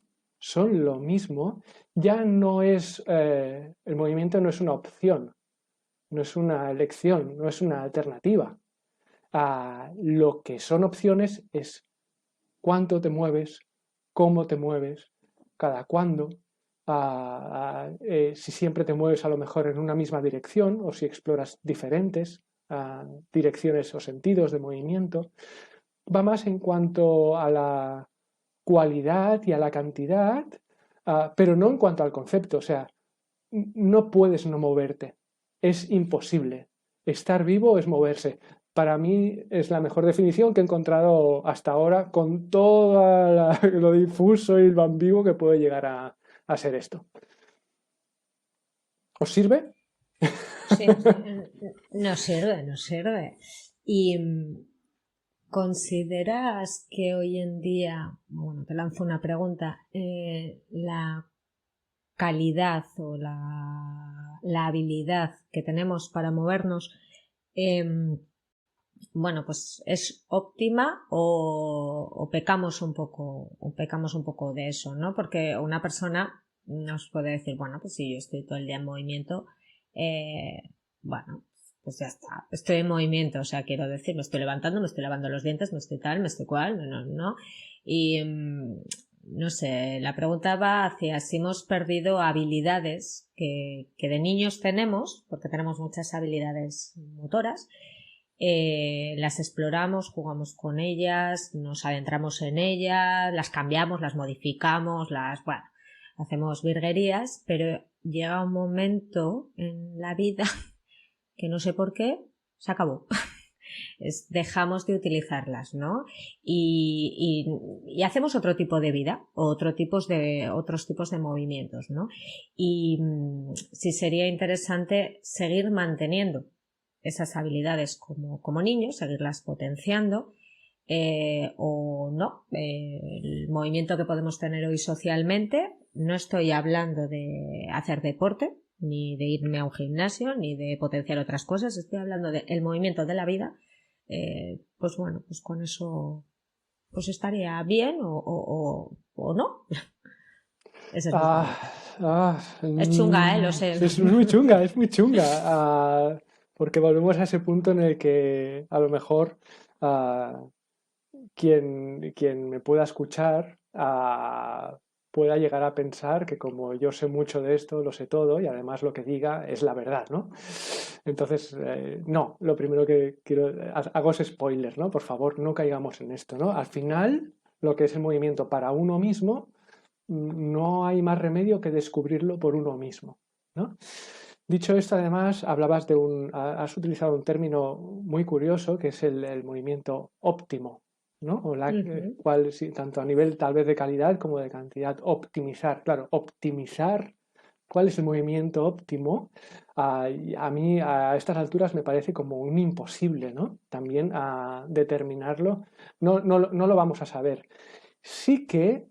ya no es, el movimiento no es una opción, no es una elección, no es una alternativa. Lo que son opciones es cuánto te mueves, cómo te mueves, cada cuándo, si siempre te mueves a lo mejor en una misma dirección o si exploras diferentes direcciones o sentidos de movimiento. Va más en cuanto a la cualidad y a la cantidad pero no en cuanto al concepto. O sea, no puedes no moverte. Es imposible. Estar vivo es moverse. Para mí es la mejor definición que he encontrado hasta ahora con todo lo difuso y lo ambiguo que puede llegar a ser esto. ¿Os sirve? Sí, nos sirve. ¿Y consideras que hoy en día, bueno, te lanzo una pregunta, la calidad o la habilidad que tenemos para movernos, bueno, pues es óptima o pecamos un poco de eso, ¿no? Porque una persona nos puede decir, bueno, pues si yo estoy todo el día en movimiento, bueno, pues ya está, estoy en movimiento, o sea, quiero decir, me estoy levantando, me estoy lavando los dientes, me estoy tal, me estoy cual, no. Y no sé, la pregunta va hacia si hemos perdido habilidades que de niños tenemos, porque tenemos muchas habilidades motoras, las exploramos, jugamos con ellas, nos adentramos en ellas, las cambiamos, las modificamos, bueno, hacemos virguerías, pero llega un momento en la vida que no sé por qué se acabó. Dejamos de utilizarlas, ¿no? Y hacemos otro tipo de vida, otros tipos de movimientos, ¿no? Y sí sería interesante seguir manteniendo esas habilidades como niños, seguirlas potenciando, o no. El movimiento que podemos tener hoy socialmente, no estoy hablando de hacer deporte, ni de irme a un gimnasio, ni de potenciar otras cosas, estoy hablando del movimiento de la vida. Pues bueno, pues con eso pues estaría bien o no. Esa es chunga, lo sé. Es muy chunga. Porque volvemos a ese punto en el que a lo mejor quien me pueda escuchar pueda llegar a pensar que como yo sé mucho de esto, lo sé todo y además lo que diga es la verdad, ¿no? Entonces, no, lo primero que quiero, hago es spoiler, ¿no? Por favor, no caigamos en esto, ¿no? Al final, lo que es el movimiento para uno mismo, no hay más remedio que descubrirlo por uno mismo, ¿no? Dicho esto, además, has utilizado un término muy curioso que es el movimiento óptimo, ¿no? Cual, sí, tanto a nivel tal vez de calidad como de cantidad. Optimizar, claro, optimizar cuál es el movimiento óptimo. A mí a estas alturas me parece como un imposible, ¿no? También determinarlo, no lo vamos a saber. Sí que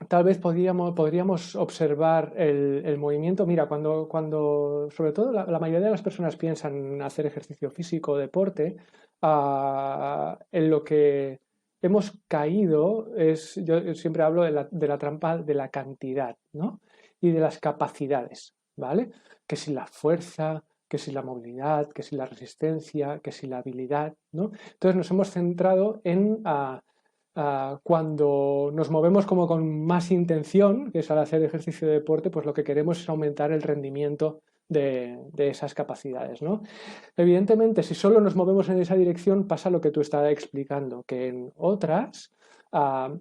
tal vez podríamos observar el movimiento. Mira, cuando sobre todo la mayoría de las personas piensan en hacer ejercicio físico o deporte, en lo que hemos caído yo siempre hablo de la trampa de la cantidad, ¿no? Y de las capacidades, ¿vale? Que si la fuerza, que si la movilidad, que si la resistencia, que si la habilidad, ¿no? Entonces nos hemos centrado en cuando nos movemos como con más intención, que es al hacer ejercicio de deporte, pues lo que queremos es aumentar el rendimiento de esas capacidades, ¿no? Evidentemente, si solo nos movemos en esa dirección, pasa lo que tú estabas explicando, que en otras,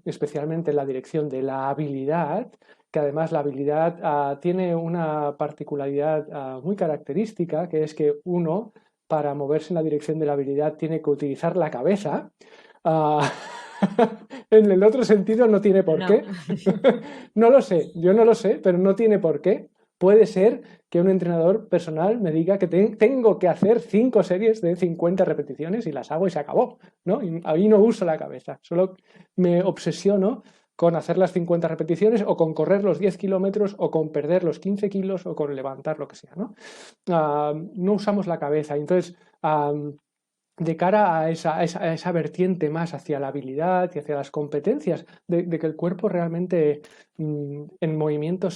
especialmente en la dirección de la habilidad, que además la habilidad tiene una particularidad muy característica, que es que uno, para moverse en la dirección de la habilidad, tiene que utilizar la cabeza. En el otro sentido no tiene por qué. No lo sé, yo no lo sé, pero no tiene por qué. Puede ser que un entrenador personal me diga que tengo que hacer 5 series de 50 repeticiones y las hago y se acabó, ¿no? Y ahí no uso la cabeza, solo me obsesiono con hacer las 50 repeticiones o con correr los 10 kilómetros o con perder los 15 kilos o con levantar lo que sea, ¿no? No usamos la cabeza. Entonces, de cara a esa vertiente más hacia la habilidad y hacia las competencias, de que el cuerpo realmente en movimiento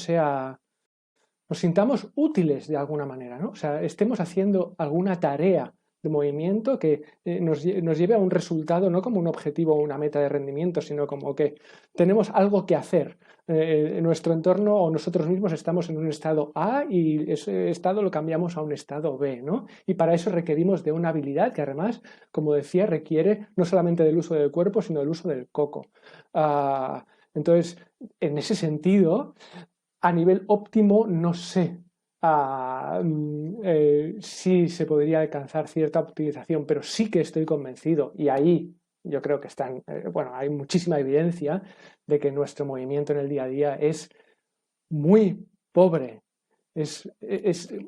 nos sintamos útiles de alguna manera, ¿no? O sea, estemos haciendo alguna tarea de movimiento que nos lleve a un resultado, no como un objetivo o una meta de rendimiento, sino como que tenemos algo que hacer. En nuestro entorno o nosotros mismos estamos en un estado A y ese estado lo cambiamos a un estado B, ¿no? Y para eso requerimos de una habilidad que además, como decía, requiere no solamente del uso del cuerpo, sino del uso del coco. Entonces, en ese sentido, a nivel óptimo, no sé si se podría alcanzar cierta optimización, pero sí que estoy convencido, y ahí yo creo que hay muchísima evidencia de que nuestro movimiento en el día a día es muy pobre, es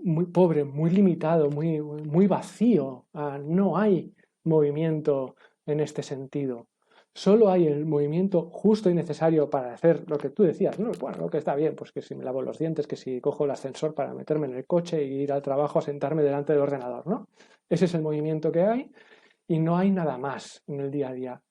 muy pobre, muy limitado, muy vacío. No hay movimiento en este sentido. Solo hay el movimiento justo y necesario para hacer lo que tú decías, ¿no? Bueno, lo que está bien, pues que si me lavo los dientes, que si cojo el ascensor para meterme en el coche e ir al trabajo a sentarme delante del ordenador, ¿no? Ese es el movimiento que hay y no hay nada más en el día a día,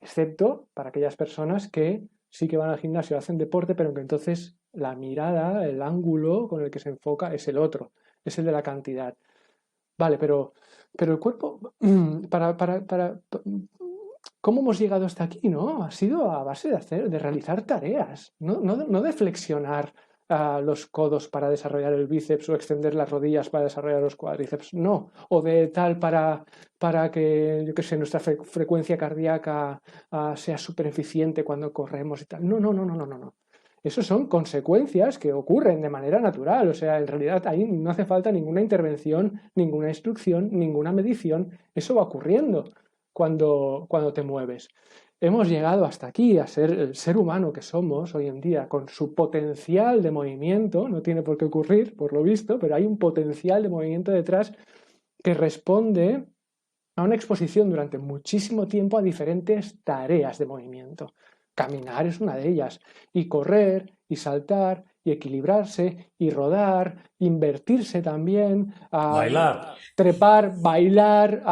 excepto para aquellas personas que sí que van al gimnasio, hacen deporte, pero que entonces la mirada, el ángulo con el que se enfoca es el otro, es el de la cantidad. Vale, pero el cuerpo, ¿cómo hemos llegado hasta aquí, no? Ha sido a base de realizar tareas, no de flexionar los codos para desarrollar el bíceps o extender las rodillas para desarrollar los cuádriceps, no. O de tal para que, yo qué sé, nuestra frecuencia cardíaca sea súper eficiente cuando corremos y tal. No. Esos son consecuencias que ocurren de manera natural. O sea, en realidad ahí no hace falta ninguna intervención, ninguna instrucción, ninguna medición. Eso va ocurriendo cuando te mueves. Hemos llegado hasta aquí a ser el ser humano que somos hoy en día, con su potencial de movimiento. No tiene por qué ocurrir, por lo visto, pero hay un potencial de movimiento detrás que responde a una exposición durante muchísimo tiempo a diferentes tareas de movimiento. Caminar es una de ellas, y correr, y saltar, y equilibrarse, y rodar, invertirse también, Bailar. trepar, bailar,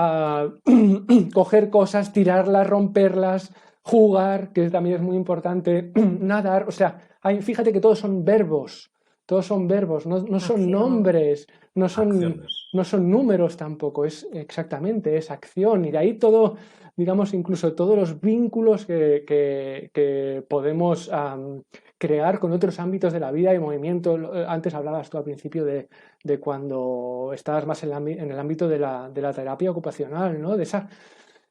coger cosas, tirarlas, romperlas, jugar, que también es muy importante, nadar. O sea, fíjate que todos son verbos, no son nombres, no son números tampoco, es acción. Y de ahí todo, digamos, incluso todos los vínculos que podemos crear con otros ámbitos de la vida y movimiento. Antes hablabas tú al principio de cuando estabas más en el ámbito de la terapia ocupacional, ¿no? De esa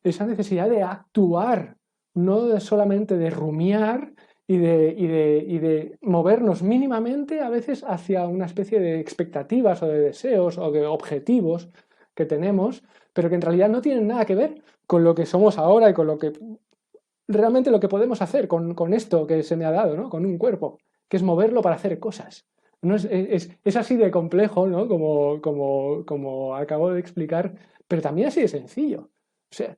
necesidad de actuar, no solamente de rumiar y de movernos mínimamente a veces hacia una especie de expectativas o de deseos o de objetivos que tenemos, pero que en realidad no tienen nada que ver con lo que somos ahora y con lo que realmente lo que podemos hacer con esto que se me ha dado, ¿no? Con un cuerpo, que es moverlo para hacer cosas. No es así de complejo, ¿no? Como acabo de explicar, pero también así de sencillo. O sea,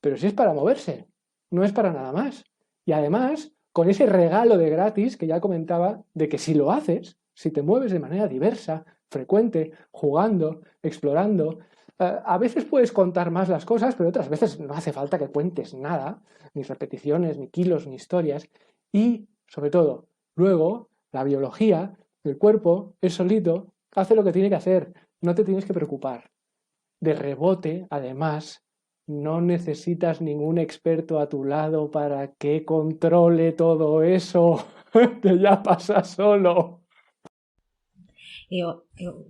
pero si es para moverse, no es para nada más. Y además, con ese regalo de gratis que ya comentaba, de que si lo haces, si te mueves de manera diversa, frecuente, jugando, explorando, a veces puedes contar más las cosas, pero otras veces no hace falta que cuentes nada, ni repeticiones, ni kilos, ni historias. Y, sobre todo, luego, la biología, el cuerpo, es solito, hace lo que tiene que hacer, no te tienes que preocupar. De rebote, además, no necesitas ningún experto a tu lado para que controle todo eso, que ya pasa solo.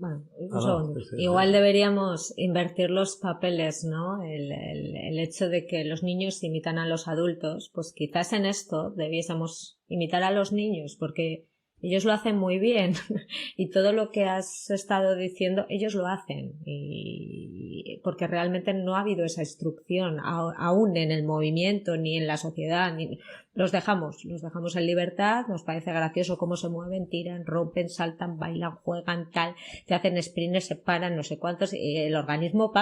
Bueno, un segundo. Igual deberíamos invertir los papeles, ¿no? El hecho de que los niños imitan a los adultos, pues quizás en esto debiésemos imitar a los niños, porque ellos lo hacen muy bien y todo lo que has estado diciendo, ellos lo hacen, y porque realmente no ha habido esa instrucción aún en el movimiento ni en la sociedad. Los dejamos en libertad, nos parece gracioso cómo se mueven, tiran, rompen, saltan, bailan, juegan, tal, te hacen sprints, se paran, no sé cuántos, y el organismo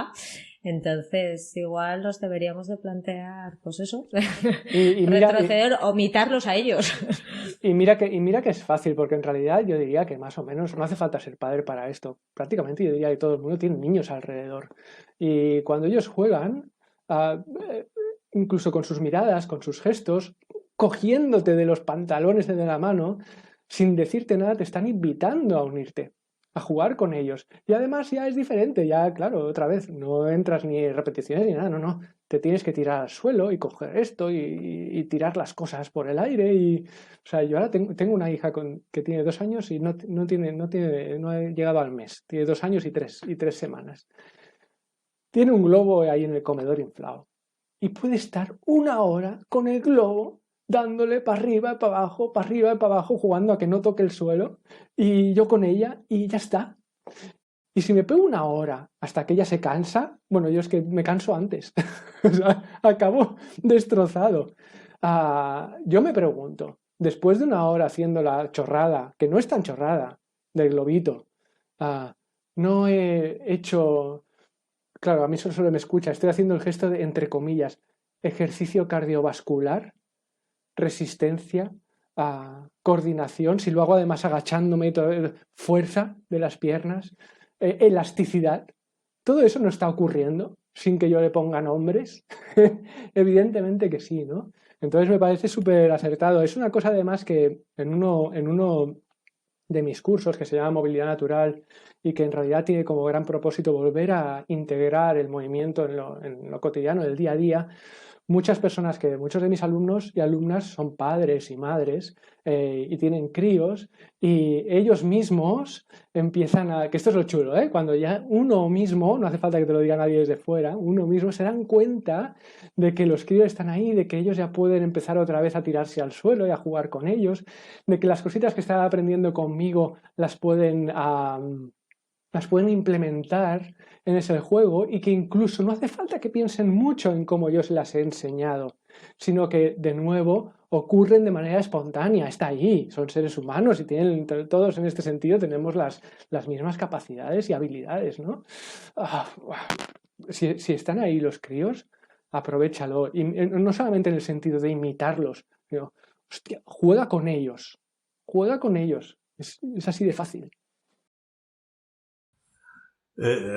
Entonces, igual nos deberíamos de plantear, pues eso, retroceder o imitarlos a ellos. Y mira que es fácil, porque en realidad yo diría que más o menos no hace falta ser padre para esto. Prácticamente yo diría que todo el mundo tiene niños alrededor. Y cuando ellos juegan, incluso con sus miradas, con sus gestos, cogiéndote de los pantalones de la mano, sin decirte nada, te están invitando a unirte, a jugar con ellos. Y además ya es diferente, ya claro, otra vez, no entras ni en repeticiones ni nada, no. Te tienes que tirar al suelo y coger esto y tirar las cosas por el aire. O sea, yo ahora tengo una hija que tiene 2 años y no ha llegado al mes. Tiene 2 años y 3 semanas. Tiene un globo ahí en el comedor inflado. Y puede estar 1 hora con el globo dándole para arriba y para arriba y para abajo, jugando a que no toque el suelo, y yo con ella, y ya está. Y si me pego 1 hora hasta que ella se cansa, bueno, yo es que me canso antes, o sea, acabo destrozado. Yo me pregunto, después de 1 hora haciendo la chorrada, que no es tan chorrada, del globito, no he hecho, claro, a mí solo me escucha, estoy haciendo el gesto de, entre comillas, ejercicio cardiovascular, resistencia, coordinación, si lo hago además agachándome, fuerza de las piernas, elasticidad, todo eso no está ocurriendo sin que yo le ponga nombres. Evidentemente que sí, ¿no? Entonces me parece súper acertado. Es una cosa además que en uno de mis cursos que se llama Movilidad Natural y que en realidad tiene como gran propósito volver a integrar el movimiento en lo cotidiano, del día a día. Muchos de mis alumnos y alumnas son padres y madres y tienen críos y ellos mismos empiezan que esto es lo chulo, cuando ya uno mismo, no hace falta que te lo diga nadie desde fuera, uno mismo se dan cuenta de que los críos están ahí, de que ellos ya pueden empezar otra vez a tirarse al suelo y a jugar con ellos, de que las cositas que están aprendiendo conmigo las pueden implementar en ese juego y que incluso no hace falta que piensen mucho en cómo yo se las he enseñado, sino que de nuevo ocurren de manera espontánea, está ahí, son seres humanos y todos en este sentido tenemos las mismas capacidades y habilidades, ¿no? Si están ahí los críos, aprovéchalo, y no solamente en el sentido de imitarlos, sino, hostia, juega con ellos, es así de fácil.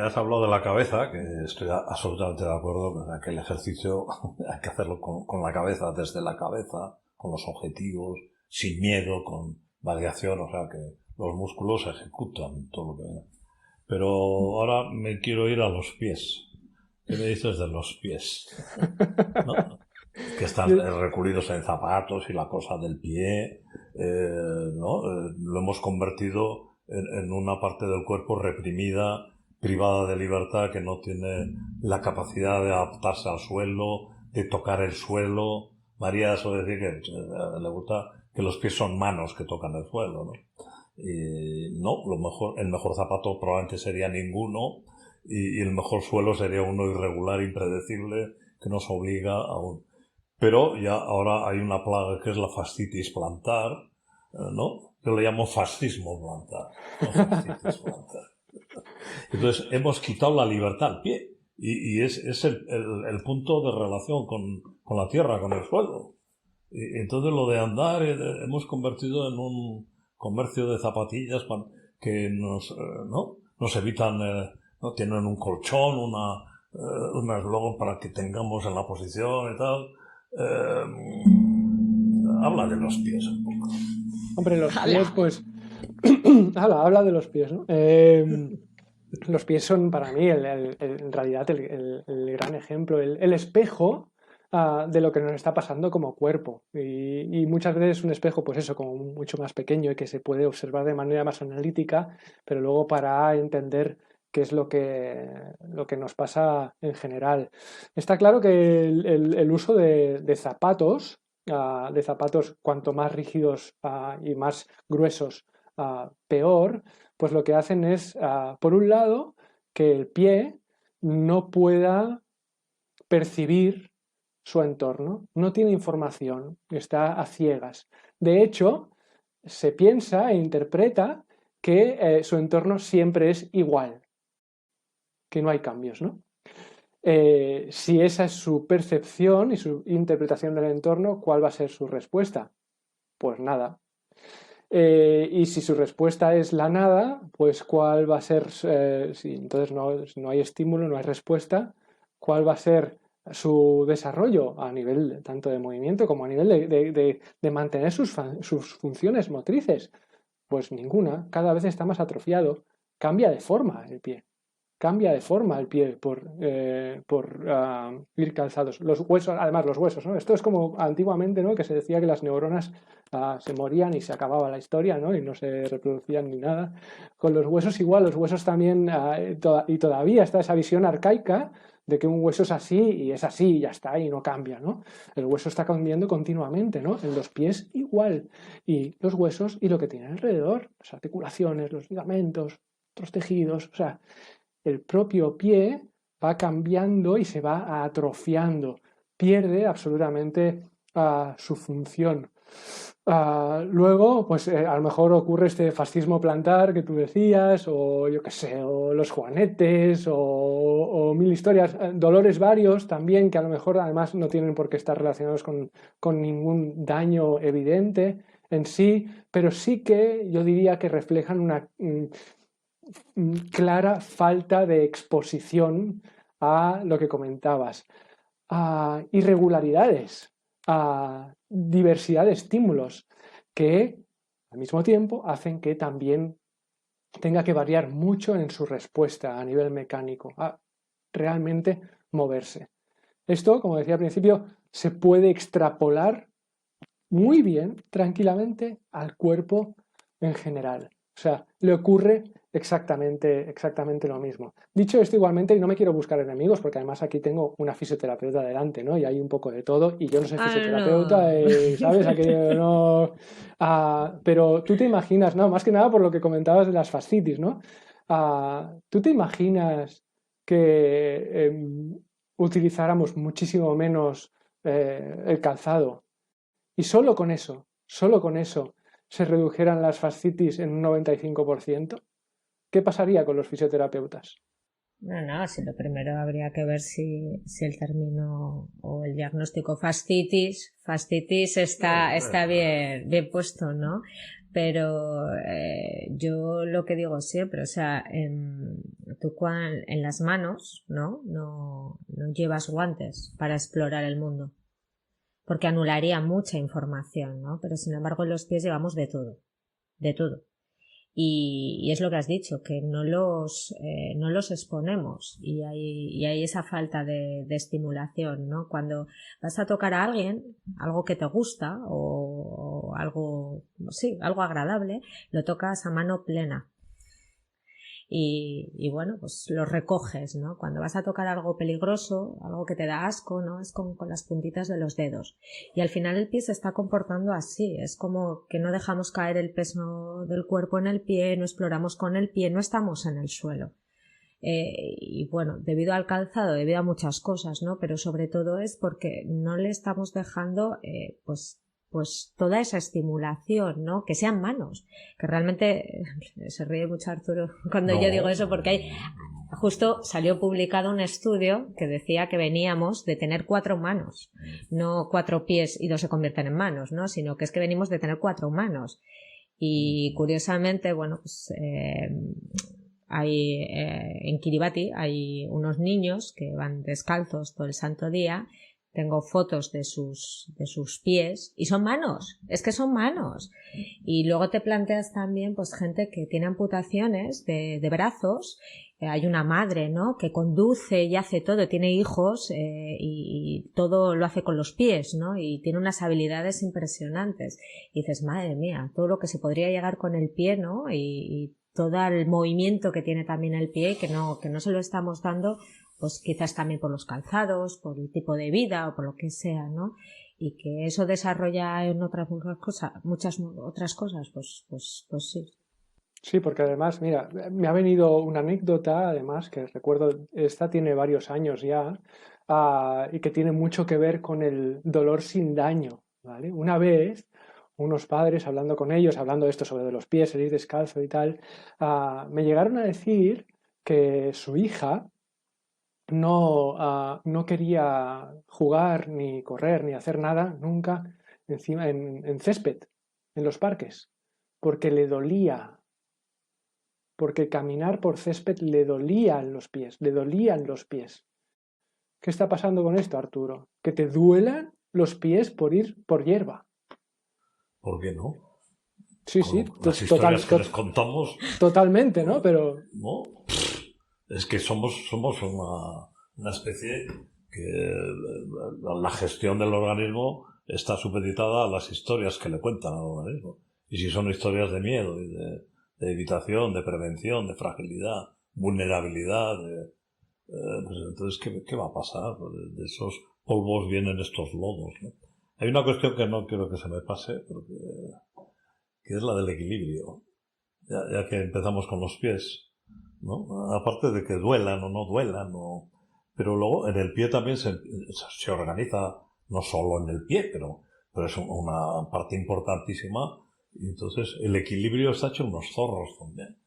Has hablado de la cabeza, que estoy absolutamente de acuerdo con que el ejercicio hay que hacerlo con la cabeza, desde la cabeza, con los objetivos, sin miedo, con variación, o sea que los músculos ejecutan todo lo que viene. Pero ahora me quiero ir a los pies. ¿Qué me dices de los pies? ¿No? Que están recurridos en zapatos y la cosa del pie, ¿no? Lo hemos convertido en una parte del cuerpo reprimida, privada de libertad, que no tiene la capacidad de adaptarse al suelo, de tocar el suelo. María suele decir que le gusta que los pies son manos que tocan el suelo, ¿no? Y no, el mejor zapato probablemente sería ninguno, y el mejor suelo sería uno irregular, impredecible, que nos obliga a un... Pero ya ahora hay una plaga que es la fascitis plantar, ¿no? Yo le llamo fascismo plantar, no fascitis plantar. Entonces hemos quitado la libertad al pie y es el punto de relación con la tierra, con el suelo. Y entonces lo de andar hemos convertido en un comercio de zapatillas que nos evitan, ¿no? Tienen un colchón, un eslogan para que tengamos en la posición y tal. Habla de los pies un poco. Hombre, los pies, pues... habla de los pies, ¿no? Los pies son para mí en realidad el gran ejemplo, el espejo de lo que nos está pasando como cuerpo. Y muchas veces un espejo, pues eso, como mucho más pequeño y que se puede observar de manera más analítica, pero luego para entender qué es lo que nos pasa en general. Está claro que el uso de zapatos, cuanto más rígidos y más gruesos, peor, pues lo que hacen es, por un lado, que el pie no pueda percibir su entorno, no tiene información, está a ciegas. De hecho, se piensa e interpreta que su entorno siempre es igual, que no hay cambios, ¿no? Si esa es su percepción y su interpretación del entorno, ¿cuál va a ser su respuesta? Pues nada. Y si su respuesta es la nada, pues ¿cuál va a ser? Si entonces no hay estímulo, no hay respuesta, ¿cuál va a ser su desarrollo a nivel tanto de movimiento como a nivel de mantener sus funciones motrices? Pues ninguna, cada vez está más atrofiado, cambia de forma el pie. Por ir calzados. Los huesos, además los huesos, ¿no? Esto es como antiguamente, ¿no? Que se decía que las neuronas se morían y se acababa la historia, ¿no? Y no se reproducían ni nada. Con los huesos igual, los huesos también, y todavía está esa visión arcaica de que un hueso es así y es así y ya está y no cambia, ¿no? El hueso está cambiando continuamente, ¿no? En los pies igual. Y los huesos y lo que tienen alrededor, las articulaciones, los ligamentos, otros tejidos, o sea, el propio pie va cambiando y se va atrofiando, pierde absolutamente su función. Luego, pues a lo mejor ocurre este fascismo plantar que tú decías, o yo qué sé, o los juanetes, o mil historias, dolores varios también, que a lo mejor además no tienen por qué estar relacionados con ningún daño evidente en sí, pero sí que yo diría que reflejan una clara falta de exposición a lo que comentabas, a irregularidades, a diversidad de estímulos que al mismo tiempo hacen que también tenga que variar mucho en su respuesta a nivel mecánico, a realmente moverse. Esto, como decía al principio, se puede extrapolar muy bien, tranquilamente, al cuerpo en general. O sea, le ocurre exactamente lo mismo. Dicho esto, igualmente, y no me quiero buscar enemigos, porque además aquí tengo una fisioterapeuta delante, ¿no? Y hay un poco de todo, y yo no soy fisioterapeuta, no. ¿sabes? Aquello no... pero tú te imaginas, no, más que nada por lo que comentabas de las fascitis, ¿no? ¿Tú te imaginas que utilizáramos muchísimo menos el calzado? Y solo con eso se redujeran las fascitis en un 95%. ¿Qué pasaría con los fisioterapeutas? No, si lo primero habría que ver si el término o el diagnóstico fascitis está bien puesto, ¿no? Pero yo lo que digo siempre, o sea, tú en las manos, ¿no? No llevas guantes para explorar el mundo, porque anularía mucha información, ¿no? Pero sin embargo en los pies llevamos de todo. Y es lo que has dicho, que no los exponemos y hay esa falta de estimulación, ¿no? Cuando vas a tocar a alguien, algo que te gusta o algo, sí, algo agradable, lo tocas a mano plena. Y bueno, pues lo recoges, ¿no? Cuando vas a tocar algo peligroso, algo que te da asco, ¿no? Es con las puntitas de los dedos. Y al final el pie se está comportando así. Es como que no dejamos caer el peso del cuerpo en el pie, no exploramos con el pie, no estamos en el suelo. Y bueno, debido al calzado, debido a muchas cosas, ¿no? Pero sobre todo es porque no le estamos dejando, pues toda esa estimulación, ¿no? Que sean manos, que realmente se ríe mucho Arturo cuando yo digo eso, porque justo salió publicado un estudio que decía que veníamos de tener 4 manos, no 4 pies y 2 se convierten en manos, ¿no? Sino que es que venimos de tener 4 manos. Y curiosamente, bueno, pues en Kiribati hay unos niños que van descalzos todo el santo día. Tengo fotos de sus pies y son manos, es que son manos. Y luego te planteas también pues gente que tiene amputaciones de brazos. Hay una madre, ¿no? Que conduce y hace todo, tiene hijos y todo lo hace con los pies, ¿no? Y tiene unas habilidades impresionantes. Y dices, madre mía, todo lo que se podría llegar con el pie, ¿no? Y todo el movimiento que tiene también el pie que no se lo estamos dando, pues quizás también por los calzados, por el tipo de vida o por lo que sea, ¿no? Y que eso desarrolla en muchas otras cosas, pues sí. Sí, porque además, mira, me ha venido una anécdota, además, que recuerdo, esta tiene varios años ya, y que tiene mucho que ver con el dolor sin daño, ¿vale? Una vez, unos padres, hablando con ellos, hablando de esto sobre los pies, el ir descalzo y tal, me llegaron a decir que su hija no quería jugar, ni correr, ni hacer nada nunca encima en césped, en los parques, porque le dolía. Porque caminar por césped le dolían los pies. ¿Qué está pasando con esto, Arturo? Que te duelan los pies por ir por hierba. ¿Por qué no? Sí, sí, Con las historias que les contamos. Totalmente, ¿no? Pero no, es que somos una especie que la gestión del organismo está supeditada a las historias que le cuentan al organismo. Y si son historias de miedo y de evitación, de prevención, de fragilidad, vulnerabilidad, pues entonces, ¿qué va a pasar? De esos polvos vienen estos lodos, ¿no? Hay una cuestión que no quiero que se me pase, que es la del equilibrio. Ya que empezamos con los pies, ¿no? Aparte de que duelan o no duelan, pero luego en el pie también se organiza, no solo en el pie, pero es una parte importantísima. Y entonces el equilibrio está hecho unos zorros también.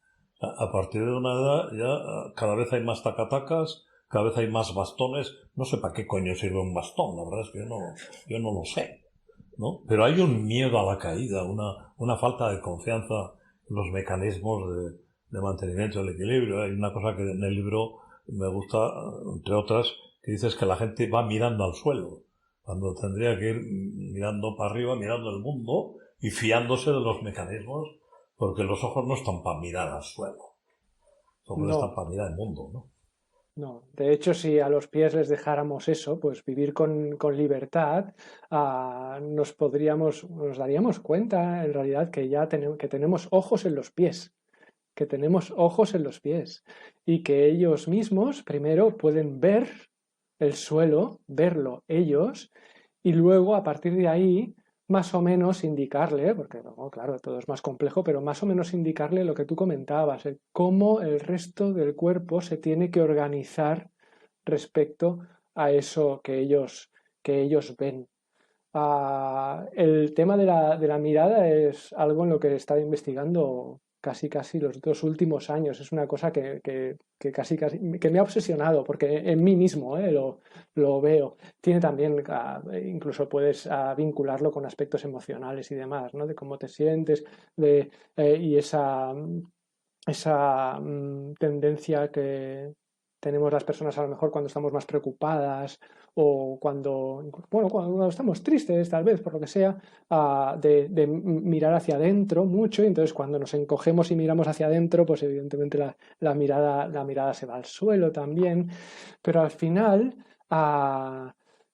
A partir de una edad ya cada vez hay más tacatacas, cada vez hay más bastones. No sé para qué coño sirve un bastón, la verdad es que yo no lo sé, ¿no? Pero hay un miedo a la caída, una falta de confianza en los mecanismos de mantenimiento del equilibrio. Hay una cosa que en el libro me gusta, entre otras, que dices que la gente va mirando al suelo, cuando tendría que ir mirando para arriba, mirando el mundo y fiándose de los mecanismos, porque los ojos no están para mirar al suelo, los ojos están para mirar el mundo, ¿no? No, de hecho, si a los pies les dejáramos eso, pues vivir con libertad, nos daríamos cuenta en realidad que ya que tenemos ojos en los pies, y que ellos mismos primero pueden ver el suelo, verlo ellos, y luego a partir de ahí más o menos indicarle, porque no, claro, todo es más complejo, pero más o menos indicarle lo que tú comentabas, cómo el resto del cuerpo se tiene que organizar respecto a eso que ellos ven. El tema de la mirada es algo en lo que he estado investigando casi los 2 últimos años. Es una cosa que casi que me ha obsesionado, porque en mí mismo lo veo. Tiene también, incluso puedes vincularlo con aspectos emocionales y demás, ¿no? De cómo te sientes, y esa tendencia que tenemos las personas a lo mejor cuando estamos más preocupadas o cuando estamos tristes, tal vez, por lo que sea, de mirar hacia adentro mucho, y entonces cuando nos encogemos y miramos hacia adentro, pues evidentemente la mirada se va al suelo también, pero al final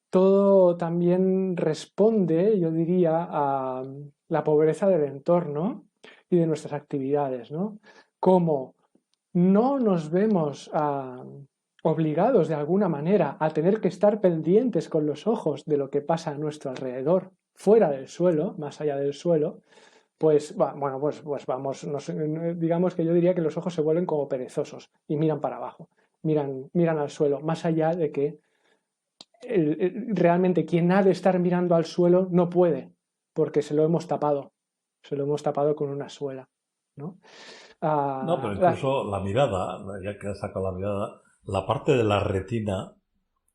todo también responde, yo diría, a la pobreza del entorno y de nuestras actividades, ¿no? Como no nos vemos obligados de alguna manera a tener que estar pendientes con los ojos de lo que pasa a nuestro alrededor, fuera del suelo, más allá del suelo, pues vamos, digamos que yo diría que los ojos se vuelven como perezosos y miran para abajo, miran al suelo, más allá de que realmente quien ha de estar mirando al suelo no puede, porque se lo hemos tapado con una suela, ¿no? No, pero incluso la mirada, ya que has sacado la mirada, la parte de la retina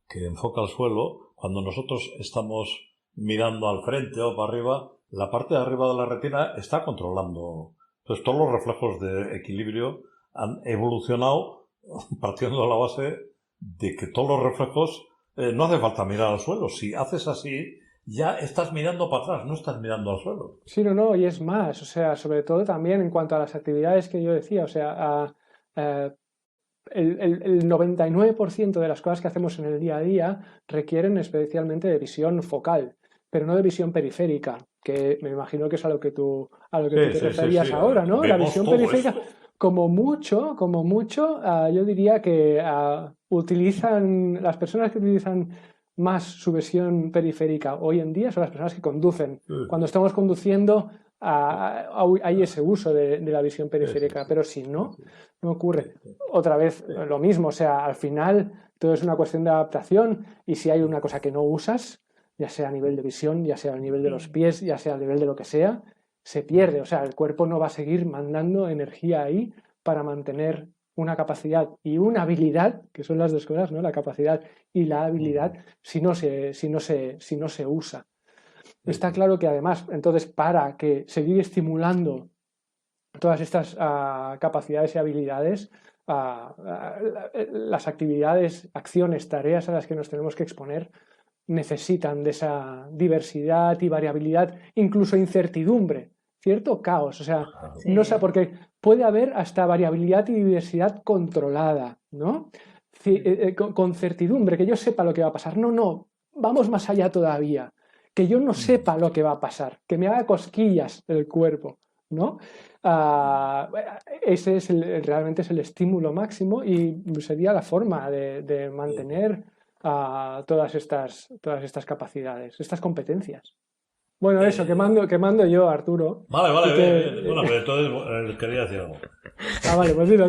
que enfoca al suelo, cuando nosotros estamos mirando al frente o para arriba, la parte de arriba de la retina está controlando. Entonces todos los reflejos de equilibrio han evolucionado partiendo de la base de que todos los reflejos no hace falta mirar al suelo. Si haces así, ya estás mirando para atrás, no estás mirando al suelo. Sí, no, y es más, o sea, sobre todo también en cuanto a las actividades que yo decía, o sea, el 99% de las cosas que hacemos en el día a día requieren especialmente de visión focal, pero no de visión periférica, que me imagino que es a lo que tú te referías ahora, ¿no? La visión periférica, esto. Como mucho, yo diría que las personas que utilizan más su visión periférica hoy en día son las personas que conducen. Cuando estamos conduciendo hay ese uso de la visión periférica, pero si no ocurre. Otra vez lo mismo, o sea, al final todo es una cuestión de adaptación, y si hay una cosa que no usas, ya sea a nivel de visión, ya sea a nivel de los pies, ya sea a nivel de lo que sea, se pierde. O sea, el cuerpo no va a seguir mandando energía ahí para mantener una capacidad y una habilidad, que son las dos cosas, ¿no? La capacidad y la habilidad, si no se usa. Está claro que además, entonces, para que seguir estimulando todas estas capacidades y habilidades, las actividades, acciones, tareas a las que nos tenemos que exponer necesitan de esa diversidad y variabilidad, incluso incertidumbre, cierto caos, o sea, sí. No sé, porque puede haber hasta variabilidad y diversidad controlada, ¿no? Con certidumbre, que yo sepa lo que va a pasar. No, vamos más allá todavía, que yo no sepa lo que va a pasar, que me haga cosquillas el cuerpo, ¿no? ese es realmente es el estímulo máximo y sería la forma de mantener todas estas capacidades, estas competencias. Bueno, eso, que mando yo, Arturo. Vale, Y bien. Bueno, pero entonces quería decir algo. Vale, pues dilo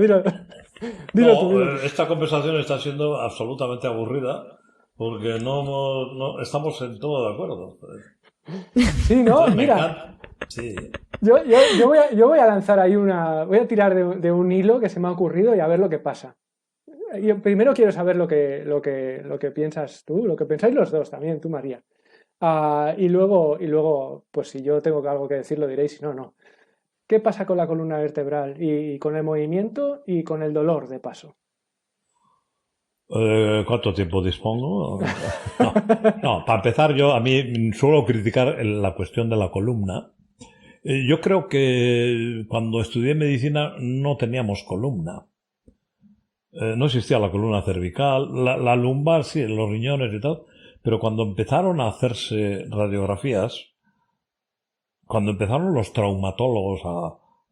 No, tú. esta conversación está siendo absolutamente aburrida porque no estamos en todo de acuerdo. Sí, ¿no? Entonces me Mira, encanta. Sí. yo voy a lanzar ahí voy a tirar de un hilo que se me ha ocurrido y a ver lo que pasa. Yo primero quiero saber lo que piensas tú, lo que pensáis los dos también, tú, María. Y luego, pues si yo tengo algo que decir, lo diréis, si no, no. ¿Qué pasa con la columna vertebral y con el movimiento y con el dolor de paso? ¿Cuánto tiempo dispongo? No, para empezar, a mí suelo criticar la cuestión de la columna. Yo creo que cuando estudié medicina no teníamos columna. No existía la columna cervical, la lumbar sí, los riñones y tal, pero cuando empezaron a hacerse radiografías, cuando empezaron los traumatólogos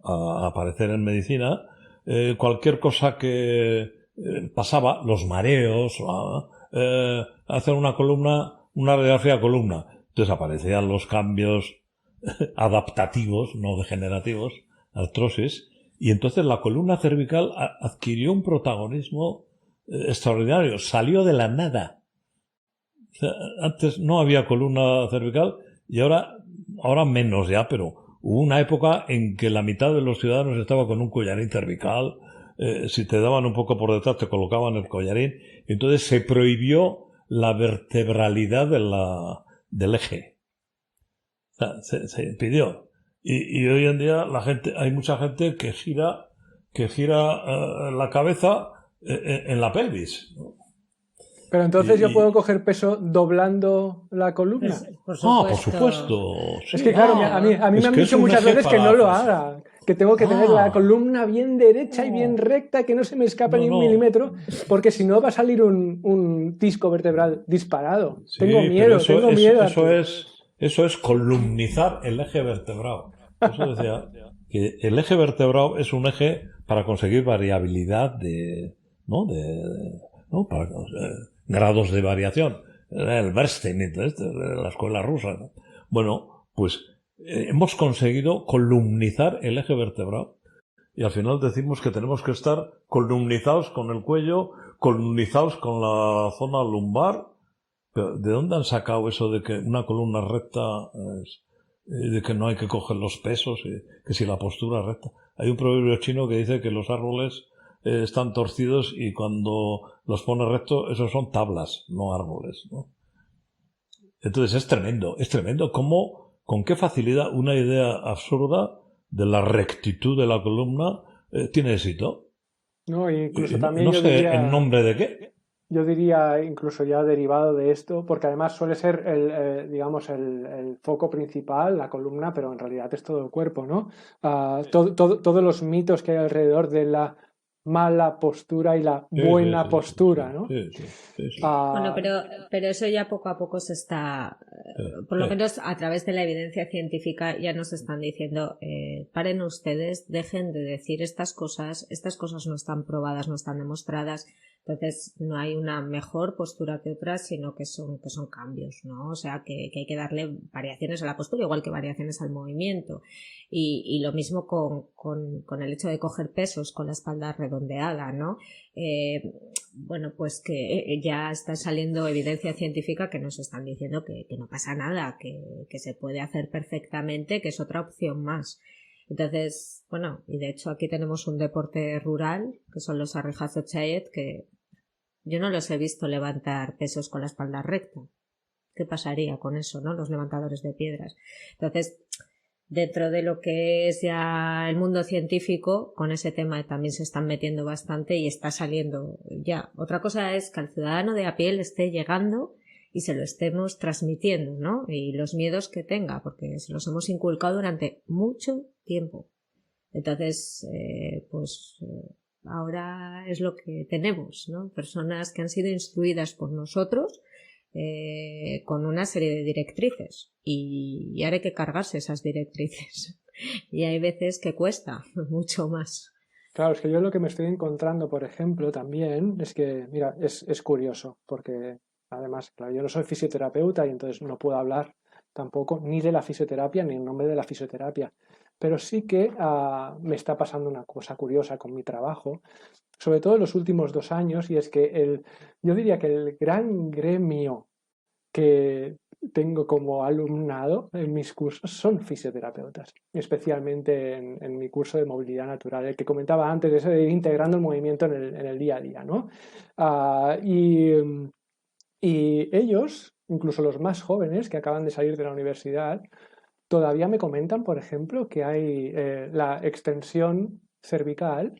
a aparecer en medicina, cualquier cosa que pasaba, los mareos, hacer una columna, una radiografía de columna, entonces aparecían los cambios adaptativos, no degenerativos, artrosis, y entonces la columna cervical adquirió un protagonismo extraordinario, salió de la nada. O sea, antes no había columna cervical y ahora menos ya, pero hubo una época en que la mitad de los ciudadanos estaba con un collarín cervical, si te daban un poco por detrás te colocaban el collarín, entonces se prohibió la vertebralidad del eje. O sea, se impidió. Y hoy en día hay mucha gente que gira la cabeza en la pelvis, ¿no? Pero entonces yo puedo coger peso doblando la columna. Pues, por supuesto. Sí. Es que claro, a mí me han dicho muchas veces que no lo haga, que tengo que tener la columna bien derecha y bien recta, que no se me escape ni un milímetro, porque si no va a salir un disco vertebral disparado. Sí, tengo miedo. Eso es columnizar el eje vertebrado. Eso decía que el eje vertebrado es un eje para conseguir variabilidad para grados de variación. El Bernstein, la escuela rusa, ¿no? Bueno, pues hemos conseguido columnizar el eje vertebrado y al final decimos que tenemos que estar columnizados con el cuello, columnizados con la zona lumbar. Pero ¿de dónde han sacado eso de que una columna recta de que no hay que coger los pesos, que si la postura es recta? Hay un proverbio chino que dice que los árboles están torcidos y cuando los pone recto, esos son tablas, no árboles, ¿no? Entonces es tremendo con qué facilidad una idea absurda de la rectitud de la columna tiene éxito. No, incluso también no sé en nombre de qué. Yo diría incluso ya derivado de esto, porque además suele ser el foco principal, la columna, pero en realidad es todo el cuerpo, ¿no? Todos los mitos que hay alrededor de la mala postura y la buena postura, ¿no? Bueno, pero eso ya poco a poco se está, por lo menos a través de la evidencia científica ya nos están diciendo, paren ustedes, dejen de decir estas cosas no están probadas, no están demostradas. Entonces no hay una mejor postura que otra, sino que son cambios, ¿no? O sea, que hay que darle variaciones a la postura, igual que variaciones al movimiento. Y lo mismo con el hecho de coger pesos con la espalda redondeada, ¿no? Bueno, pues que ya está saliendo evidencia científica que nos están diciendo que no pasa nada, que se puede hacer perfectamente, que es otra opción más. Entonces, bueno, y de hecho aquí tenemos un deporte rural, que son los Arrijazo Chayet, que yo no los he visto levantar pesos con la espalda recta. ¿Qué pasaría con eso, no? Los levantadores de piedras. Entonces, dentro de lo que es ya el mundo científico, con ese tema también se están metiendo bastante y está saliendo ya. Otra cosa es que al ciudadano de a pie le esté llegando y se lo estemos transmitiendo, ¿no? Y los miedos que tenga, porque se los hemos inculcado durante mucho tiempo. Entonces, ahora es lo que tenemos, ¿no? Personas que han sido instruidas por nosotros con una serie de directrices y ahora hay que cargarse esas directrices. Y hay veces que cuesta mucho más. Claro, es que yo lo que me estoy encontrando, por ejemplo, también es que, mira, es curioso, porque además, claro, yo no soy fisioterapeuta y entonces no puedo hablar tampoco ni de la fisioterapia ni en nombre de la fisioterapia, pero sí que me está pasando una cosa curiosa con mi trabajo, sobre todo en los últimos 2 años, y es que yo diría que el gran gremio que tengo como alumnado en mis cursos son fisioterapeutas, especialmente en mi curso de movilidad natural, el que comentaba antes, de eso de ir integrando el movimiento en el día a día, ¿no? Ah, y ellos, incluso los más jóvenes que acaban de salir de la universidad, todavía me comentan, por ejemplo, que hay la extensión cervical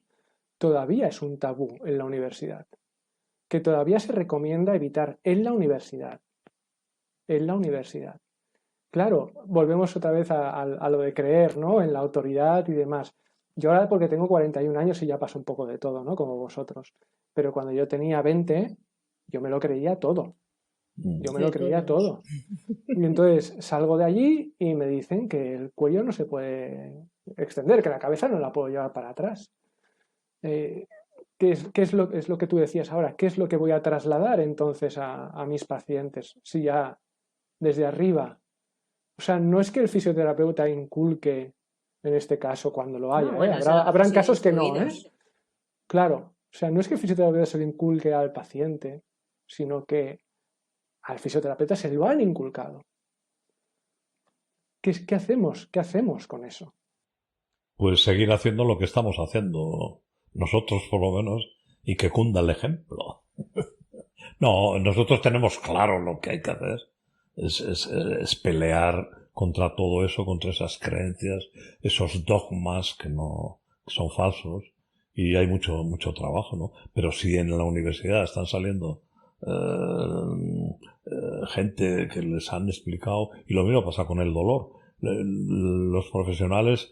todavía es un tabú en la universidad, que todavía se recomienda evitar en la universidad. En la universidad. Claro, volvemos otra vez a lo de creer, ¿no? En la autoridad y demás. Yo ahora porque tengo 41 años y ya paso un poco de todo, ¿no? Como vosotros. Pero cuando yo tenía 20, yo me lo creía todo. Yo me lo creía todo. Y entonces salgo de allí y me dicen que el cuello no se puede extender, que la cabeza no la puedo llevar para atrás. ¿Qué es lo que tú decías ahora? ¿Qué es lo que voy a trasladar entonces a mis pacientes? Si ya desde arriba. O sea, no es que el fisioterapeuta inculque, en este caso, cuando lo haya, No, bueno, habrán casos que no, instruidos. Claro, o sea, no es que el fisioterapeuta se lo inculque al paciente, sino que al fisioterapeuta se lo han inculcado. ¿Qué hacemos? ¿Qué hacemos con eso? Pues seguir haciendo lo que estamos haciendo nosotros, por lo menos, y que cunda el ejemplo. No, nosotros tenemos claro lo que hay que hacer. Es pelear contra todo eso, contra esas creencias, esos dogmas que son falsos, y hay mucho trabajo, ¿no? Pero si en la universidad están saliendo gente que les han explicado, y lo mismo pasa con el dolor. Los profesionales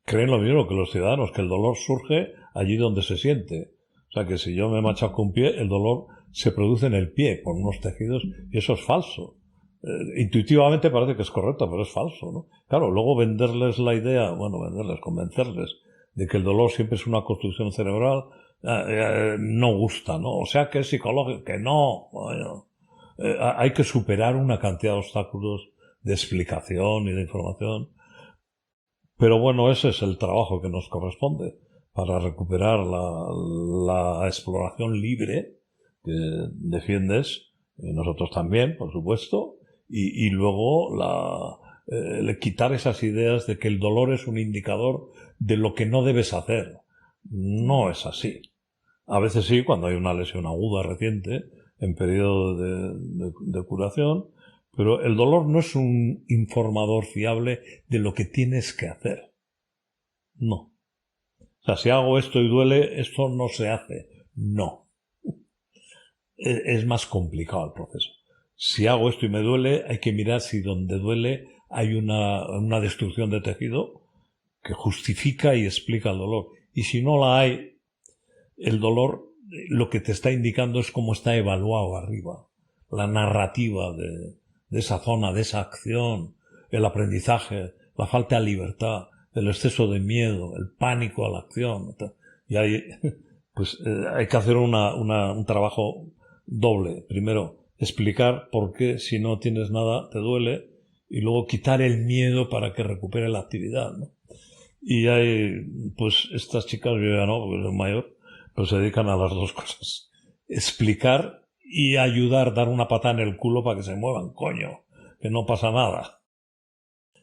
creen lo mismo que los ciudadanos, que el dolor surge allí donde se siente. O sea que si yo me machaco un pie, el dolor se produce en el pie por unos tejidos, y eso es falso. Intuitivamente parece que es correcto, pero es falso, ¿no? Claro, luego venderles la idea, convencerles de que el dolor siempre es una construcción cerebral, no gusta, ¿no? O sea que es psicológico, que no. Bueno, hay que superar una cantidad de obstáculos de explicación y de información. Pero bueno, ese es el trabajo que nos corresponde para recuperar la exploración libre que defiendes, y nosotros también, por supuesto, y luego quitar esas ideas de que el dolor es un indicador de lo que no debes hacer. No es así. A veces sí, cuando hay una lesión aguda reciente, en periodo de curación, pero el dolor no es un informador fiable de lo que tienes que hacer. No. O sea, si hago esto y duele, esto no se hace. No. Es más complicado el proceso. Si hago esto y me duele, hay que mirar si donde duele hay una destrucción de tejido que justifica y explica el dolor. Y si no la hay, el dolor lo que te está indicando es cómo está evaluado arriba. La narrativa de esa zona, de esa acción, el aprendizaje, la falta de libertad, el exceso de miedo, el pánico a la acción. Y hay que hacer un trabajo doble. Primero, explicar por qué si no tienes nada te duele, y luego quitar el miedo para que recupere la actividad, ¿no? Y pues estas chicas, yo ya no, porque soy mayor, pues se dedican a las dos cosas. Explicar y ayudar, dar una patada en el culo para que se muevan, coño, que no pasa nada.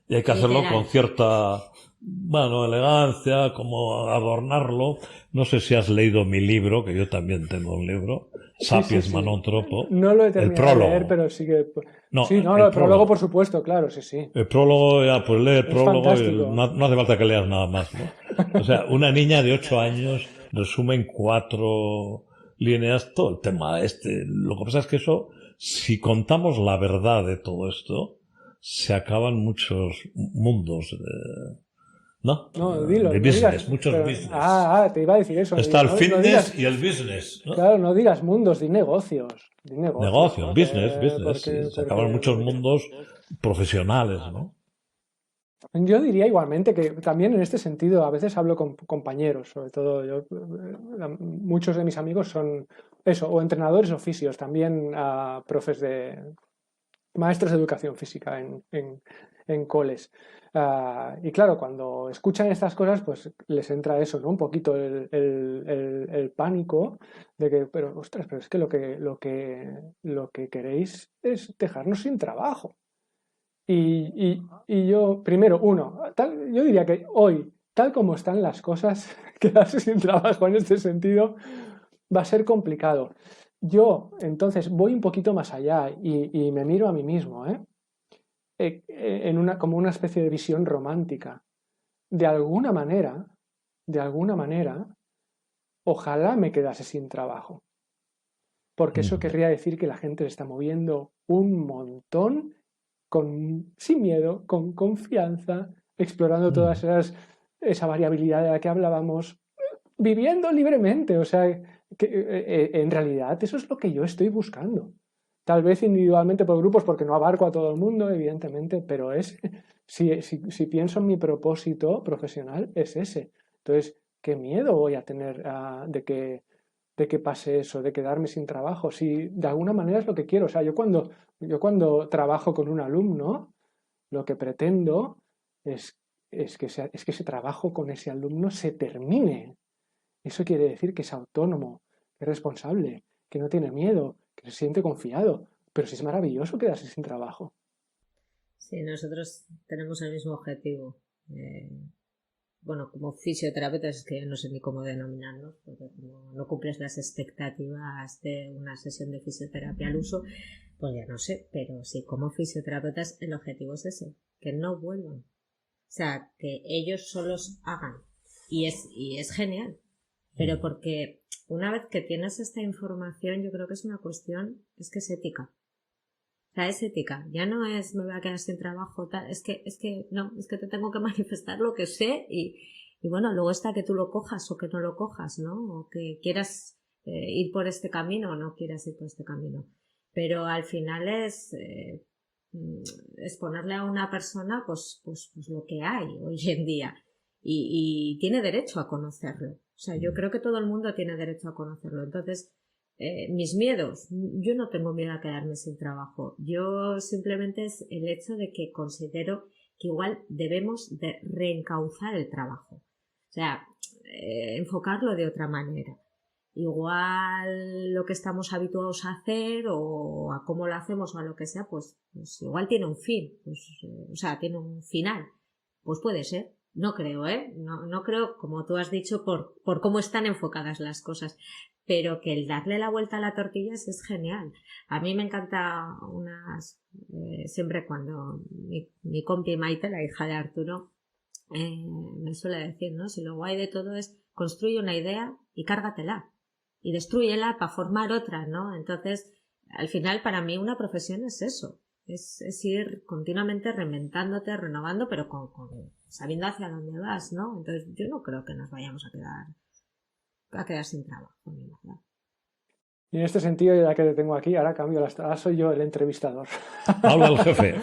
Y hay que hacerlo con cierta, elegancia, como adornarlo. No sé si has leído mi libro, que yo también tengo un libro, Sapiens sí. Manon Tropo. No lo he terminado de leer, pero sí que... el prólogo, por supuesto, claro, sí. El prólogo, pues lee el prólogo y no hace falta que leas nada más, ¿no? O sea, una niña de 8 años resume en 4 líneas todo el tema este. Lo que pasa es que eso, si contamos la verdad de todo esto, se acaban muchos mundos dilo, de business, digas, muchos business. Te iba a decir eso. Está el fitness y el business, ¿no? Claro, no digas mundos, di negocios. Negocios, ¿no? business. Se acaban muchos mundos profesionales, ¿no? Yo diría igualmente que también en este sentido a veces hablo con compañeros, sobre todo muchos de mis amigos son eso, o entrenadores o fisios, también profes maestros de educación física en coles. Y claro, cuando escuchan estas cosas, pues les entra eso, ¿no? Un poquito el pánico de que, pero ostras, pero es que lo que queréis es dejarnos sin trabajo. Y yo, primero, yo diría que hoy, tal como están las cosas, quedarse sin trabajo en este sentido va a ser complicado. Yo, entonces, voy un poquito más allá y me miro a mí mismo, como una especie de visión romántica. De alguna manera, de alguna manera, ojalá me quedase sin trabajo, porque eso querría decir que la gente se está moviendo un montón sin miedo, con confianza, explorando esa variabilidad de la que hablábamos, viviendo libremente. O sea, que en realidad eso es lo que yo estoy buscando. Tal vez individualmente por grupos, porque no abarco a todo el mundo, evidentemente, pero si pienso en mi propósito profesional, es ese. Entonces, ¿qué miedo voy a tener de que pase eso, de quedarme sin trabajo? Si de alguna manera es lo que quiero. O sea, yo cuando trabajo con un alumno, lo que pretendo es que ese trabajo con ese alumno se termine. Eso quiere decir que es autónomo, que es responsable, que no tiene miedo, que se siente confiado. Pero si es maravilloso quedarse sin trabajo. Sí, nosotros tenemos el mismo objetivo. Eh, bueno, como fisioterapeutas es que yo no sé ni cómo denominarnos, porque como no cumples las expectativas de una sesión de fisioterapia al uso, pues ya no sé, pero sí, como fisioterapeutas el objetivo es ese, que no vuelvan. O sea, que ellos solos hagan. Y es genial. Pero porque una vez que tienes esta información, yo creo que es una cuestión, es que es ética. O sea, es ética. Ya no es me voy a quedar sin trabajo, tal. Es que no, es que te tengo que manifestar lo que sé y bueno, luego está que tú lo cojas o que no lo cojas, ¿no? O que quieras ir por este camino o no quieras ir por este camino. Pero al final es ponerle a una persona pues lo que hay hoy en día y tiene derecho a conocerlo. O sea, yo creo que todo el mundo tiene derecho a conocerlo. Entonces, mis miedos, yo no tengo miedo a quedarme sin trabajo. Yo simplemente es el hecho de que considero que igual debemos de reencauzar el trabajo. O sea, enfocarlo de otra manera. Igual lo que estamos habituados a hacer o a cómo lo hacemos o a lo que sea, pues igual tiene un fin, o sea, tiene un final. Pues puede ser. No creo, No creo, como tú has dicho, por cómo están enfocadas las cosas. Pero que el darle la vuelta a la tortilla es genial. A mí me encanta siempre cuando mi compi Maite, la hija de Arturo, me suele decir, ¿no? Si lo guay de todo es construye una idea y cárgatela. Y destrúyela para formar otra, ¿no? Entonces, al final, para mí una profesión es eso. Es ir continuamente reinventándote, renovando, pero sabiendo hacia dónde vas, ¿no? Entonces, yo no creo que nos vayamos a quedar sin trabajo, ni nada. Y en este sentido, ya que te tengo aquí, ahora ahora soy yo el entrevistador. Habla el jefe.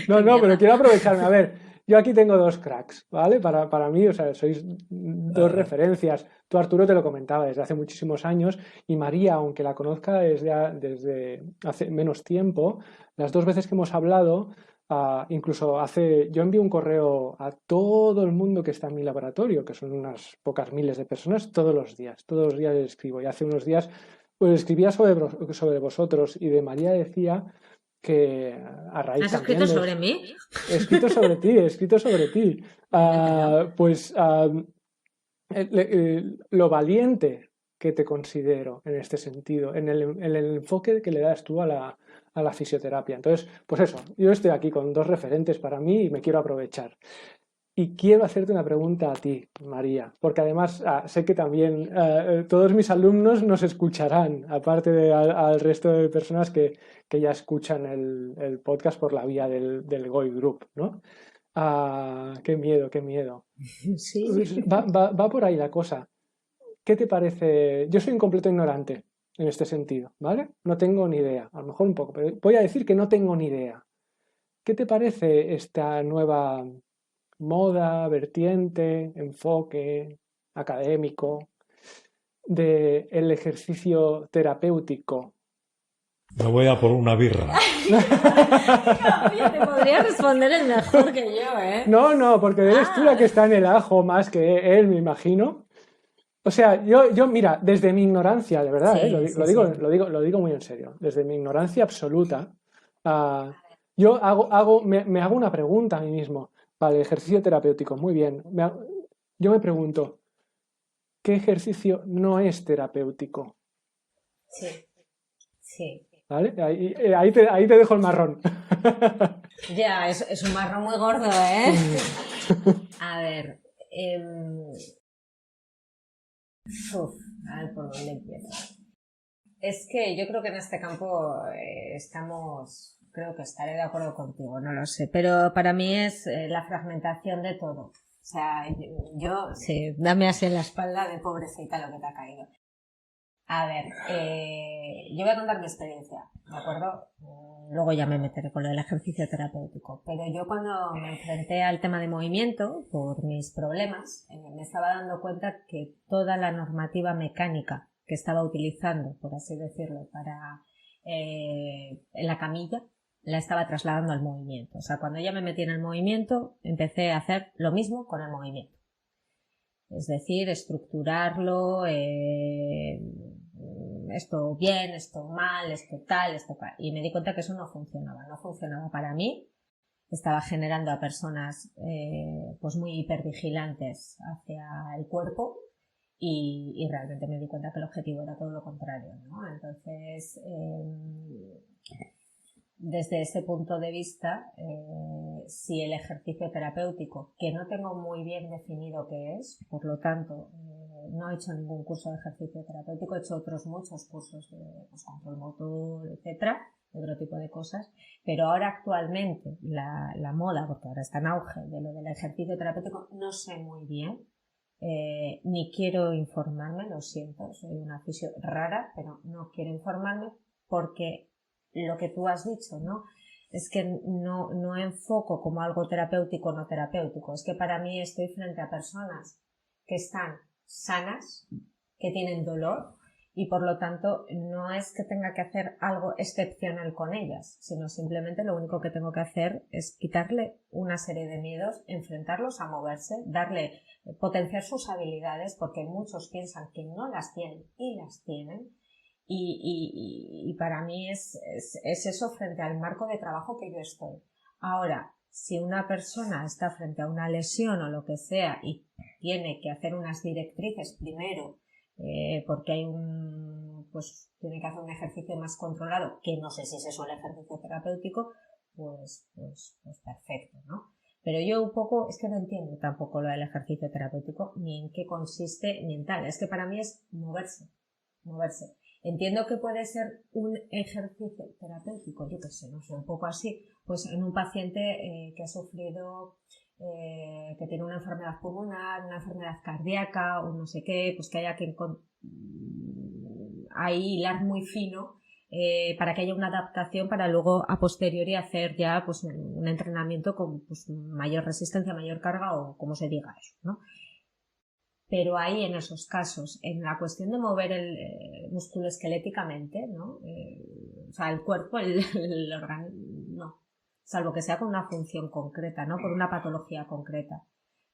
No, pero quiero aprovecharme. A ver, yo aquí tengo dos cracks, ¿vale? Para mí, o sea, sois dos referencias. Tú, Arturo, te lo comentaba desde hace muchísimos años y María, aunque la conozca desde hace menos tiempo, las dos veces que hemos hablado, yo envío un correo a todo el mundo que está en mi laboratorio, que son unas pocas miles de personas, todos los días les escribo. Y hace unos días pues escribía sobre vosotros y de María decía que a raíz ¿Has escrito sobre mí? He escrito sobre ti. Lo valiente que te considero en este sentido, en el enfoque que le das tú a la fisioterapia. Entonces, pues eso, yo estoy aquí con dos referentes para mí y me quiero aprovechar. Y quiero hacerte una pregunta a ti, María, porque además sé que también todos mis alumnos nos escucharán, aparte al resto de personas que ya escuchan el podcast por la vía del GOI Group, ¿no? Qué miedo, qué miedo. Sí. Va por ahí la cosa. ¿Qué te parece? Yo soy un completo ignorante en este sentido, ¿vale? No tengo ni idea, a lo mejor un poco, pero voy a decir que no tengo ni idea. ¿qué te parece esta nueva moda, vertiente, enfoque académico del ejercicio terapéutico? Me voy a por una birra. Oye, te podría responder el mejor que yo, ¿eh? No, porque eres tú la que está en el ajo más que él, me imagino. O sea, yo mira, desde mi ignorancia, de verdad, Sí, lo, sí, lo sí. digo, lo digo, lo digo muy en serio, desde mi ignorancia absoluta, yo me hago una pregunta a mí mismo. Vale, ejercicio terapéutico, muy bien. Yo me pregunto, ¿qué ejercicio no es terapéutico? Sí, sí. ¿Vale? Ahí te dejo el marrón. Ya, es un marrón muy gordo, ¿eh? A ver, a ver por dónde empiezo. Es que yo creo que en este campo creo que estaré de acuerdo contigo, no lo sé, pero para mí es la fragmentación de todo. O sea, sí, dame así en la espalda de pobrecita lo que te ha caído. A ver, yo voy a contar mi experiencia, ¿de acuerdo? Luego ya me meteré con lo del ejercicio terapéutico, pero yo cuando me enfrenté al tema de movimiento, por mis problemas, me estaba dando cuenta que toda la normativa mecánica que estaba utilizando, por así decirlo, en la camilla, la estaba trasladando al movimiento. O sea, cuando ya me metí en el movimiento, empecé a hacer lo mismo con el movimiento. Es decir, estructurarlo, esto bien, esto mal, esto tal, esto tal. Y me di cuenta que eso no funcionaba para mí. Estaba generando a personas pues muy hipervigilantes hacia el cuerpo y realmente me di cuenta que el objetivo era todo lo contrario, ¿no? Entonces, desde ese punto de vista, si el ejercicio terapéutico, que no tengo muy bien definido qué es, por lo tanto, no he hecho ningún curso de ejercicio terapéutico, he hecho otros muchos cursos de control motor, etcétera, otro tipo de cosas, pero ahora actualmente la moda, porque ahora está en auge de lo del ejercicio terapéutico, no sé muy bien, ni quiero informarme, lo siento, soy una fisio rara, pero no quiero informarme porque lo que tú has dicho, ¿no? Es que no enfoco como algo terapéutico o no terapéutico. Es que para mí estoy frente a personas que están sanas, que tienen dolor y por lo tanto no es que tenga que hacer algo excepcional con ellas, sino simplemente lo único que tengo que hacer es quitarle una serie de miedos, enfrentarlos a moverse, potenciar sus habilidades porque muchos piensan que no las tienen y las tienen. Y para mí es eso frente al marco de trabajo que yo estoy. Ahora, si una persona está frente a una lesión o lo que sea y tiene que hacer unas directrices primero, porque tiene que hacer un ejercicio más controlado, que no sé si es eso el ejercicio terapéutico, pues perfecto, ¿no? Pero yo un poco, es que no entiendo tampoco lo del ejercicio terapéutico, ni en qué consiste, ni en tal. Es que para mí es moverse. Entiendo que puede ser un ejercicio terapéutico, yo qué sé, no sé, un poco así, pues en un paciente que ha sufrido, que tiene una enfermedad pulmonar, una enfermedad cardíaca o no sé qué, pues que haya que ahí hilar muy fino para que haya una adaptación para luego a posteriori hacer ya pues un entrenamiento con pues, mayor resistencia, mayor carga o como se diga eso, ¿no? Pero ahí en esos casos, en la cuestión de mover el músculo esqueléticamente, ¿no? O sea, el cuerpo, el órgano, no, salvo que sea con una función concreta, ¿no? Por una patología concreta.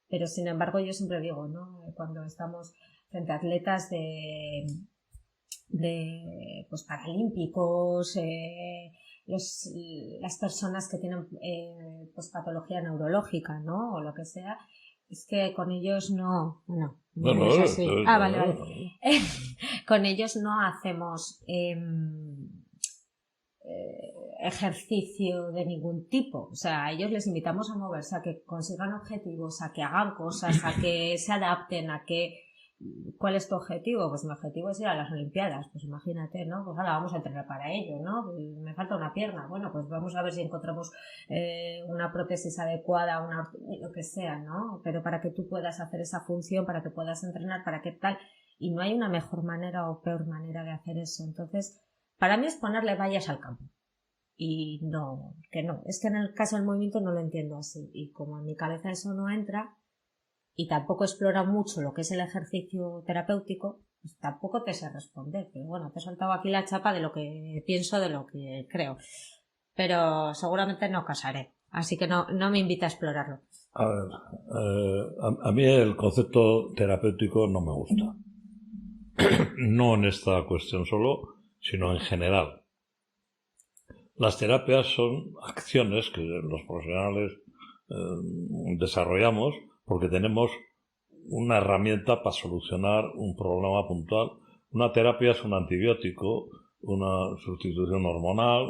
Pero sin embargo yo siempre digo, ¿no? Cuando estamos frente a atletas de pues paralímpicos, las personas que tienen pues patología neurológica, ¿no? O lo que sea, es que con ellos no es así. Vale. Con ellos no hacemos ejercicio de ningún tipo. O sea, a ellos les invitamos a moverse, a que consigan objetivos, a que hagan cosas, a que se adapten, a que... ¿Cuál es tu objetivo? Pues mi objetivo es ir a las Olimpiadas. Pues imagínate, ¿no? Pues ahora vamos a entrenar para ello, ¿no? Me falta una pierna. Bueno, pues vamos a ver si encontramos una prótesis adecuada, lo que sea, ¿no? Pero para que tú puedas hacer esa función, para que puedas entrenar, para que tal... Y no hay una mejor manera o peor manera de hacer eso. Entonces, para mí es ponerle vallas al campo. y no, que no. Es que en el caso del movimiento no lo entiendo así. Y como en mi cabeza eso no entra, y tampoco explora mucho lo que es el ejercicio terapéutico, pues tampoco te sé responder. Pero bueno, te he soltado aquí la chapa de lo que pienso, de lo que creo. Pero seguramente no casaré. Así que no me invita a explorarlo. A ver, a mí el concepto terapéutico no me gusta. No en esta cuestión solo, sino en general. Las terapias son acciones que los profesionales desarrollamos porque tenemos una herramienta para solucionar un problema puntual. Una terapia es un antibiótico, una sustitución hormonal,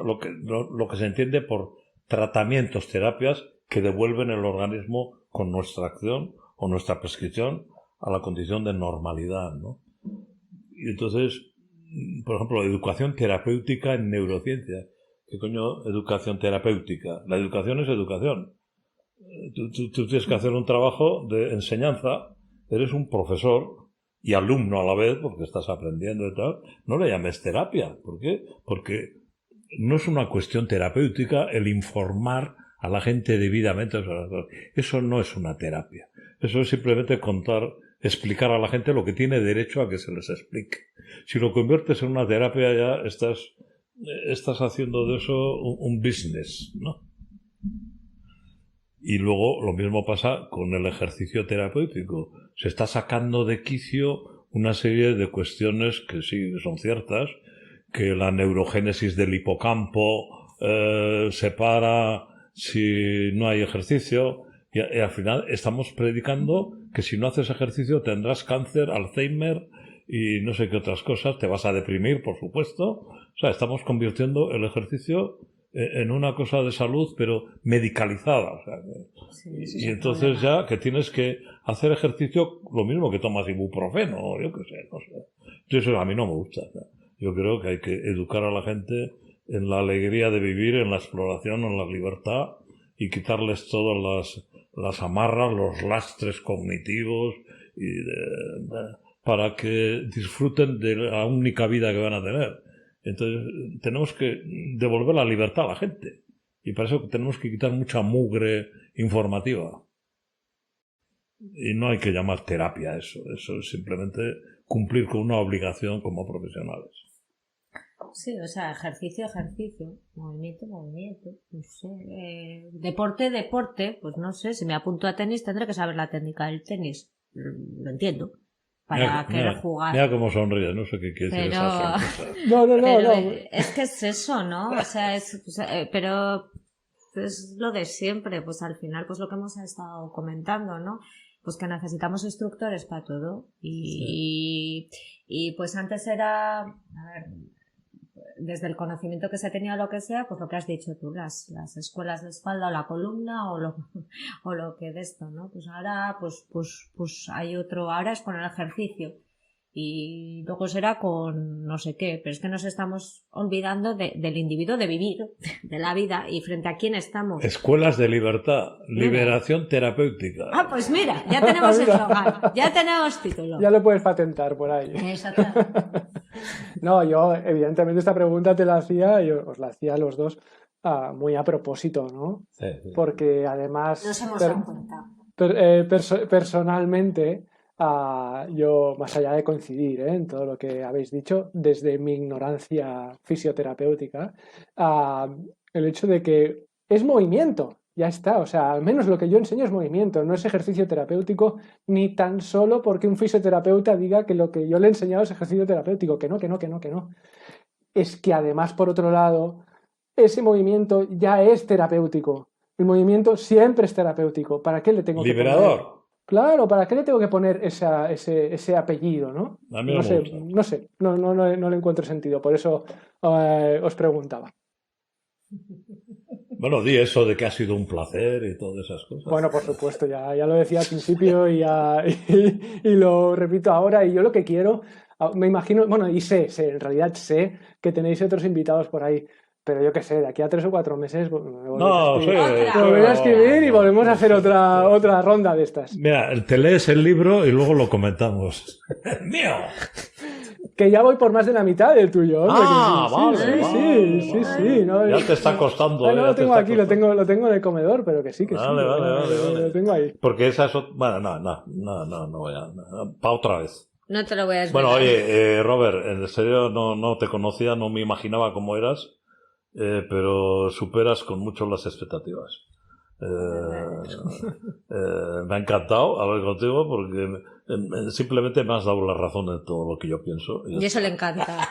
lo que se entiende por tratamientos, terapias que devuelven el organismo con nuestra acción o nuestra prescripción a la condición de normalidad, ¿no? Y entonces, por ejemplo, educación terapéutica en neurociencia. ¿Qué coño educación terapéutica? La educación es educación. Tú tienes que hacer un trabajo de enseñanza, eres un profesor y alumno a la vez, porque estás aprendiendo y tal. No le llames terapia. ¿Por qué? Porque no es una cuestión terapéutica el informar a la gente debidamente. Eso no es una terapia. Eso es simplemente explicar a la gente lo que tiene derecho a que se les explique. Si lo conviertes en una terapia ya estás haciendo de eso un business, ¿no? Y luego lo mismo pasa con el ejercicio terapéutico. Se está sacando de quicio una serie de cuestiones que sí son ciertas, que la neurogénesis del hipocampo se para si no hay ejercicio, y al final estamos predicando que si no haces ejercicio tendrás cáncer, Alzheimer y no sé qué otras cosas, te vas a deprimir, por supuesto. O sea, estamos convirtiendo el ejercicio en una cosa de salud, pero medicalizada. O sea, y entonces ya que tienes que hacer ejercicio lo mismo que tomas ibuprofeno, o yo qué sé, no sé. Eso a mí no me gusta. Yo creo que hay que educar a la gente en la alegría de vivir, en la exploración, en la libertad, y quitarles todas las amarras, los lastres cognitivos, para que disfruten de la única vida que van a tener. Entonces tenemos que devolver la libertad a la gente, y para eso tenemos que quitar mucha mugre informativa, y no hay que llamar terapia eso es simplemente cumplir con una obligación como profesionales. Sí, o sea, ejercicio, movimiento, no sé, deporte, pues no sé, si me apunto a tenis tendré que saber la técnica del tenis, lo entiendo, para querer jugar. Mira cómo sonríe, no sé qué quiere decir esa sonrisa. No. Es que es eso, ¿no? O sea, pero es lo de siempre, pues al final, pues lo que hemos estado comentando, ¿no? Pues que necesitamos instructores para todo y pues antes era, a ver, desde el conocimiento que se tenía o lo que sea, pues lo que has dicho tú, las escuelas de espalda o la columna o lo que de esto, ¿no? Pues ahora pues hay otro, ahora es con el ejercicio y luego será con no sé qué, pero es que nos estamos olvidando del individuo, de vivir, de la vida, y frente a quién estamos. Escuelas de libertad, liberación terapéutica. Ah, pues mira, ya tenemos el eslogan, ya tenemos título. Ya lo puedes patentar por ahí. Exacto. No, yo evidentemente esta pregunta te la hacía, yo os la hacía a los dos muy a propósito, ¿no? Sí. Porque además Nos hemos dado cuenta. Personalmente, yo, más allá de coincidir en todo lo que habéis dicho, desde mi ignorancia fisioterapéutica, el hecho de que es movimiento, ya está, o sea, al menos lo que yo enseño es movimiento, no es ejercicio terapéutico, ni tan solo porque un fisioterapeuta diga que lo que yo le he enseñado es ejercicio terapéutico, que no. Es que además, por otro lado, ese movimiento ya es terapéutico. El movimiento siempre es terapéutico. ¿Para qué le tengo que poner? Liberador. Claro, ¿para qué le tengo que poner ese apellido, no? A mí no sé, no le encuentro sentido, por eso os preguntaba. Bueno, di eso de que ha sido un placer y todas esas cosas. Bueno, por supuesto, ya lo decía al principio y lo repito ahora, y yo lo que quiero, me imagino, bueno, y en realidad sé que tenéis otros invitados por ahí, pero yo qué sé, de aquí a 3 o 4 meses me volveré a escribir y volvemos a hacer otra ronda de estas. Mira, te lees el libro y luego lo comentamos. ¡Mío! Que ya voy por más de la mitad del tuyo. Hombre, Vale, sí. No, ya te está costando. no ya lo te tengo está aquí, costando. lo tengo en el comedor, pero que sí. Vale. Lo tengo ahí. Porque esa es bueno, no voy a... Pa' otra vez. No te lo voy a explicar. Bueno, oye, Robert, en serio no te conocía, no me imaginaba cómo eras, pero superas con mucho las expectativas. Me ha encantado hablar contigo porque simplemente me has dado la razón en todo lo que yo pienso. Y eso le encanta.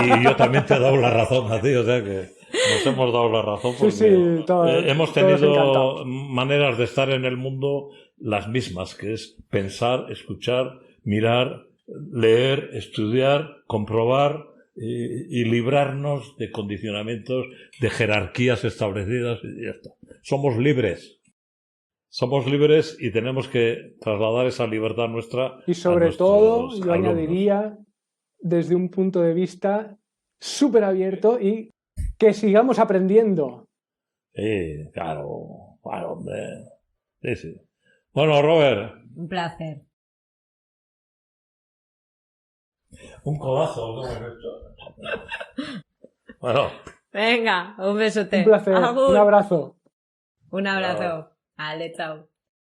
Y yo también te he dado la razón a ti, o sea que nos hemos dado la razón porque hemos tenido maneras de estar en el mundo las mismas, que es pensar, escuchar, mirar, leer, estudiar, comprobar y librarnos de condicionamientos, de jerarquías establecidas y ya está. Somos libres y tenemos que trasladar esa libertad nuestra. Y sobre todo, yo añadiría, desde un punto de vista súper abierto y que sigamos aprendiendo. Sí, claro, hombre. Sí. Bueno, Robert. Un placer. Un codazo. Bueno. Venga, un besote. Un placer. ¡Agur! Un abrazo. Un abrazo. Ale, chao.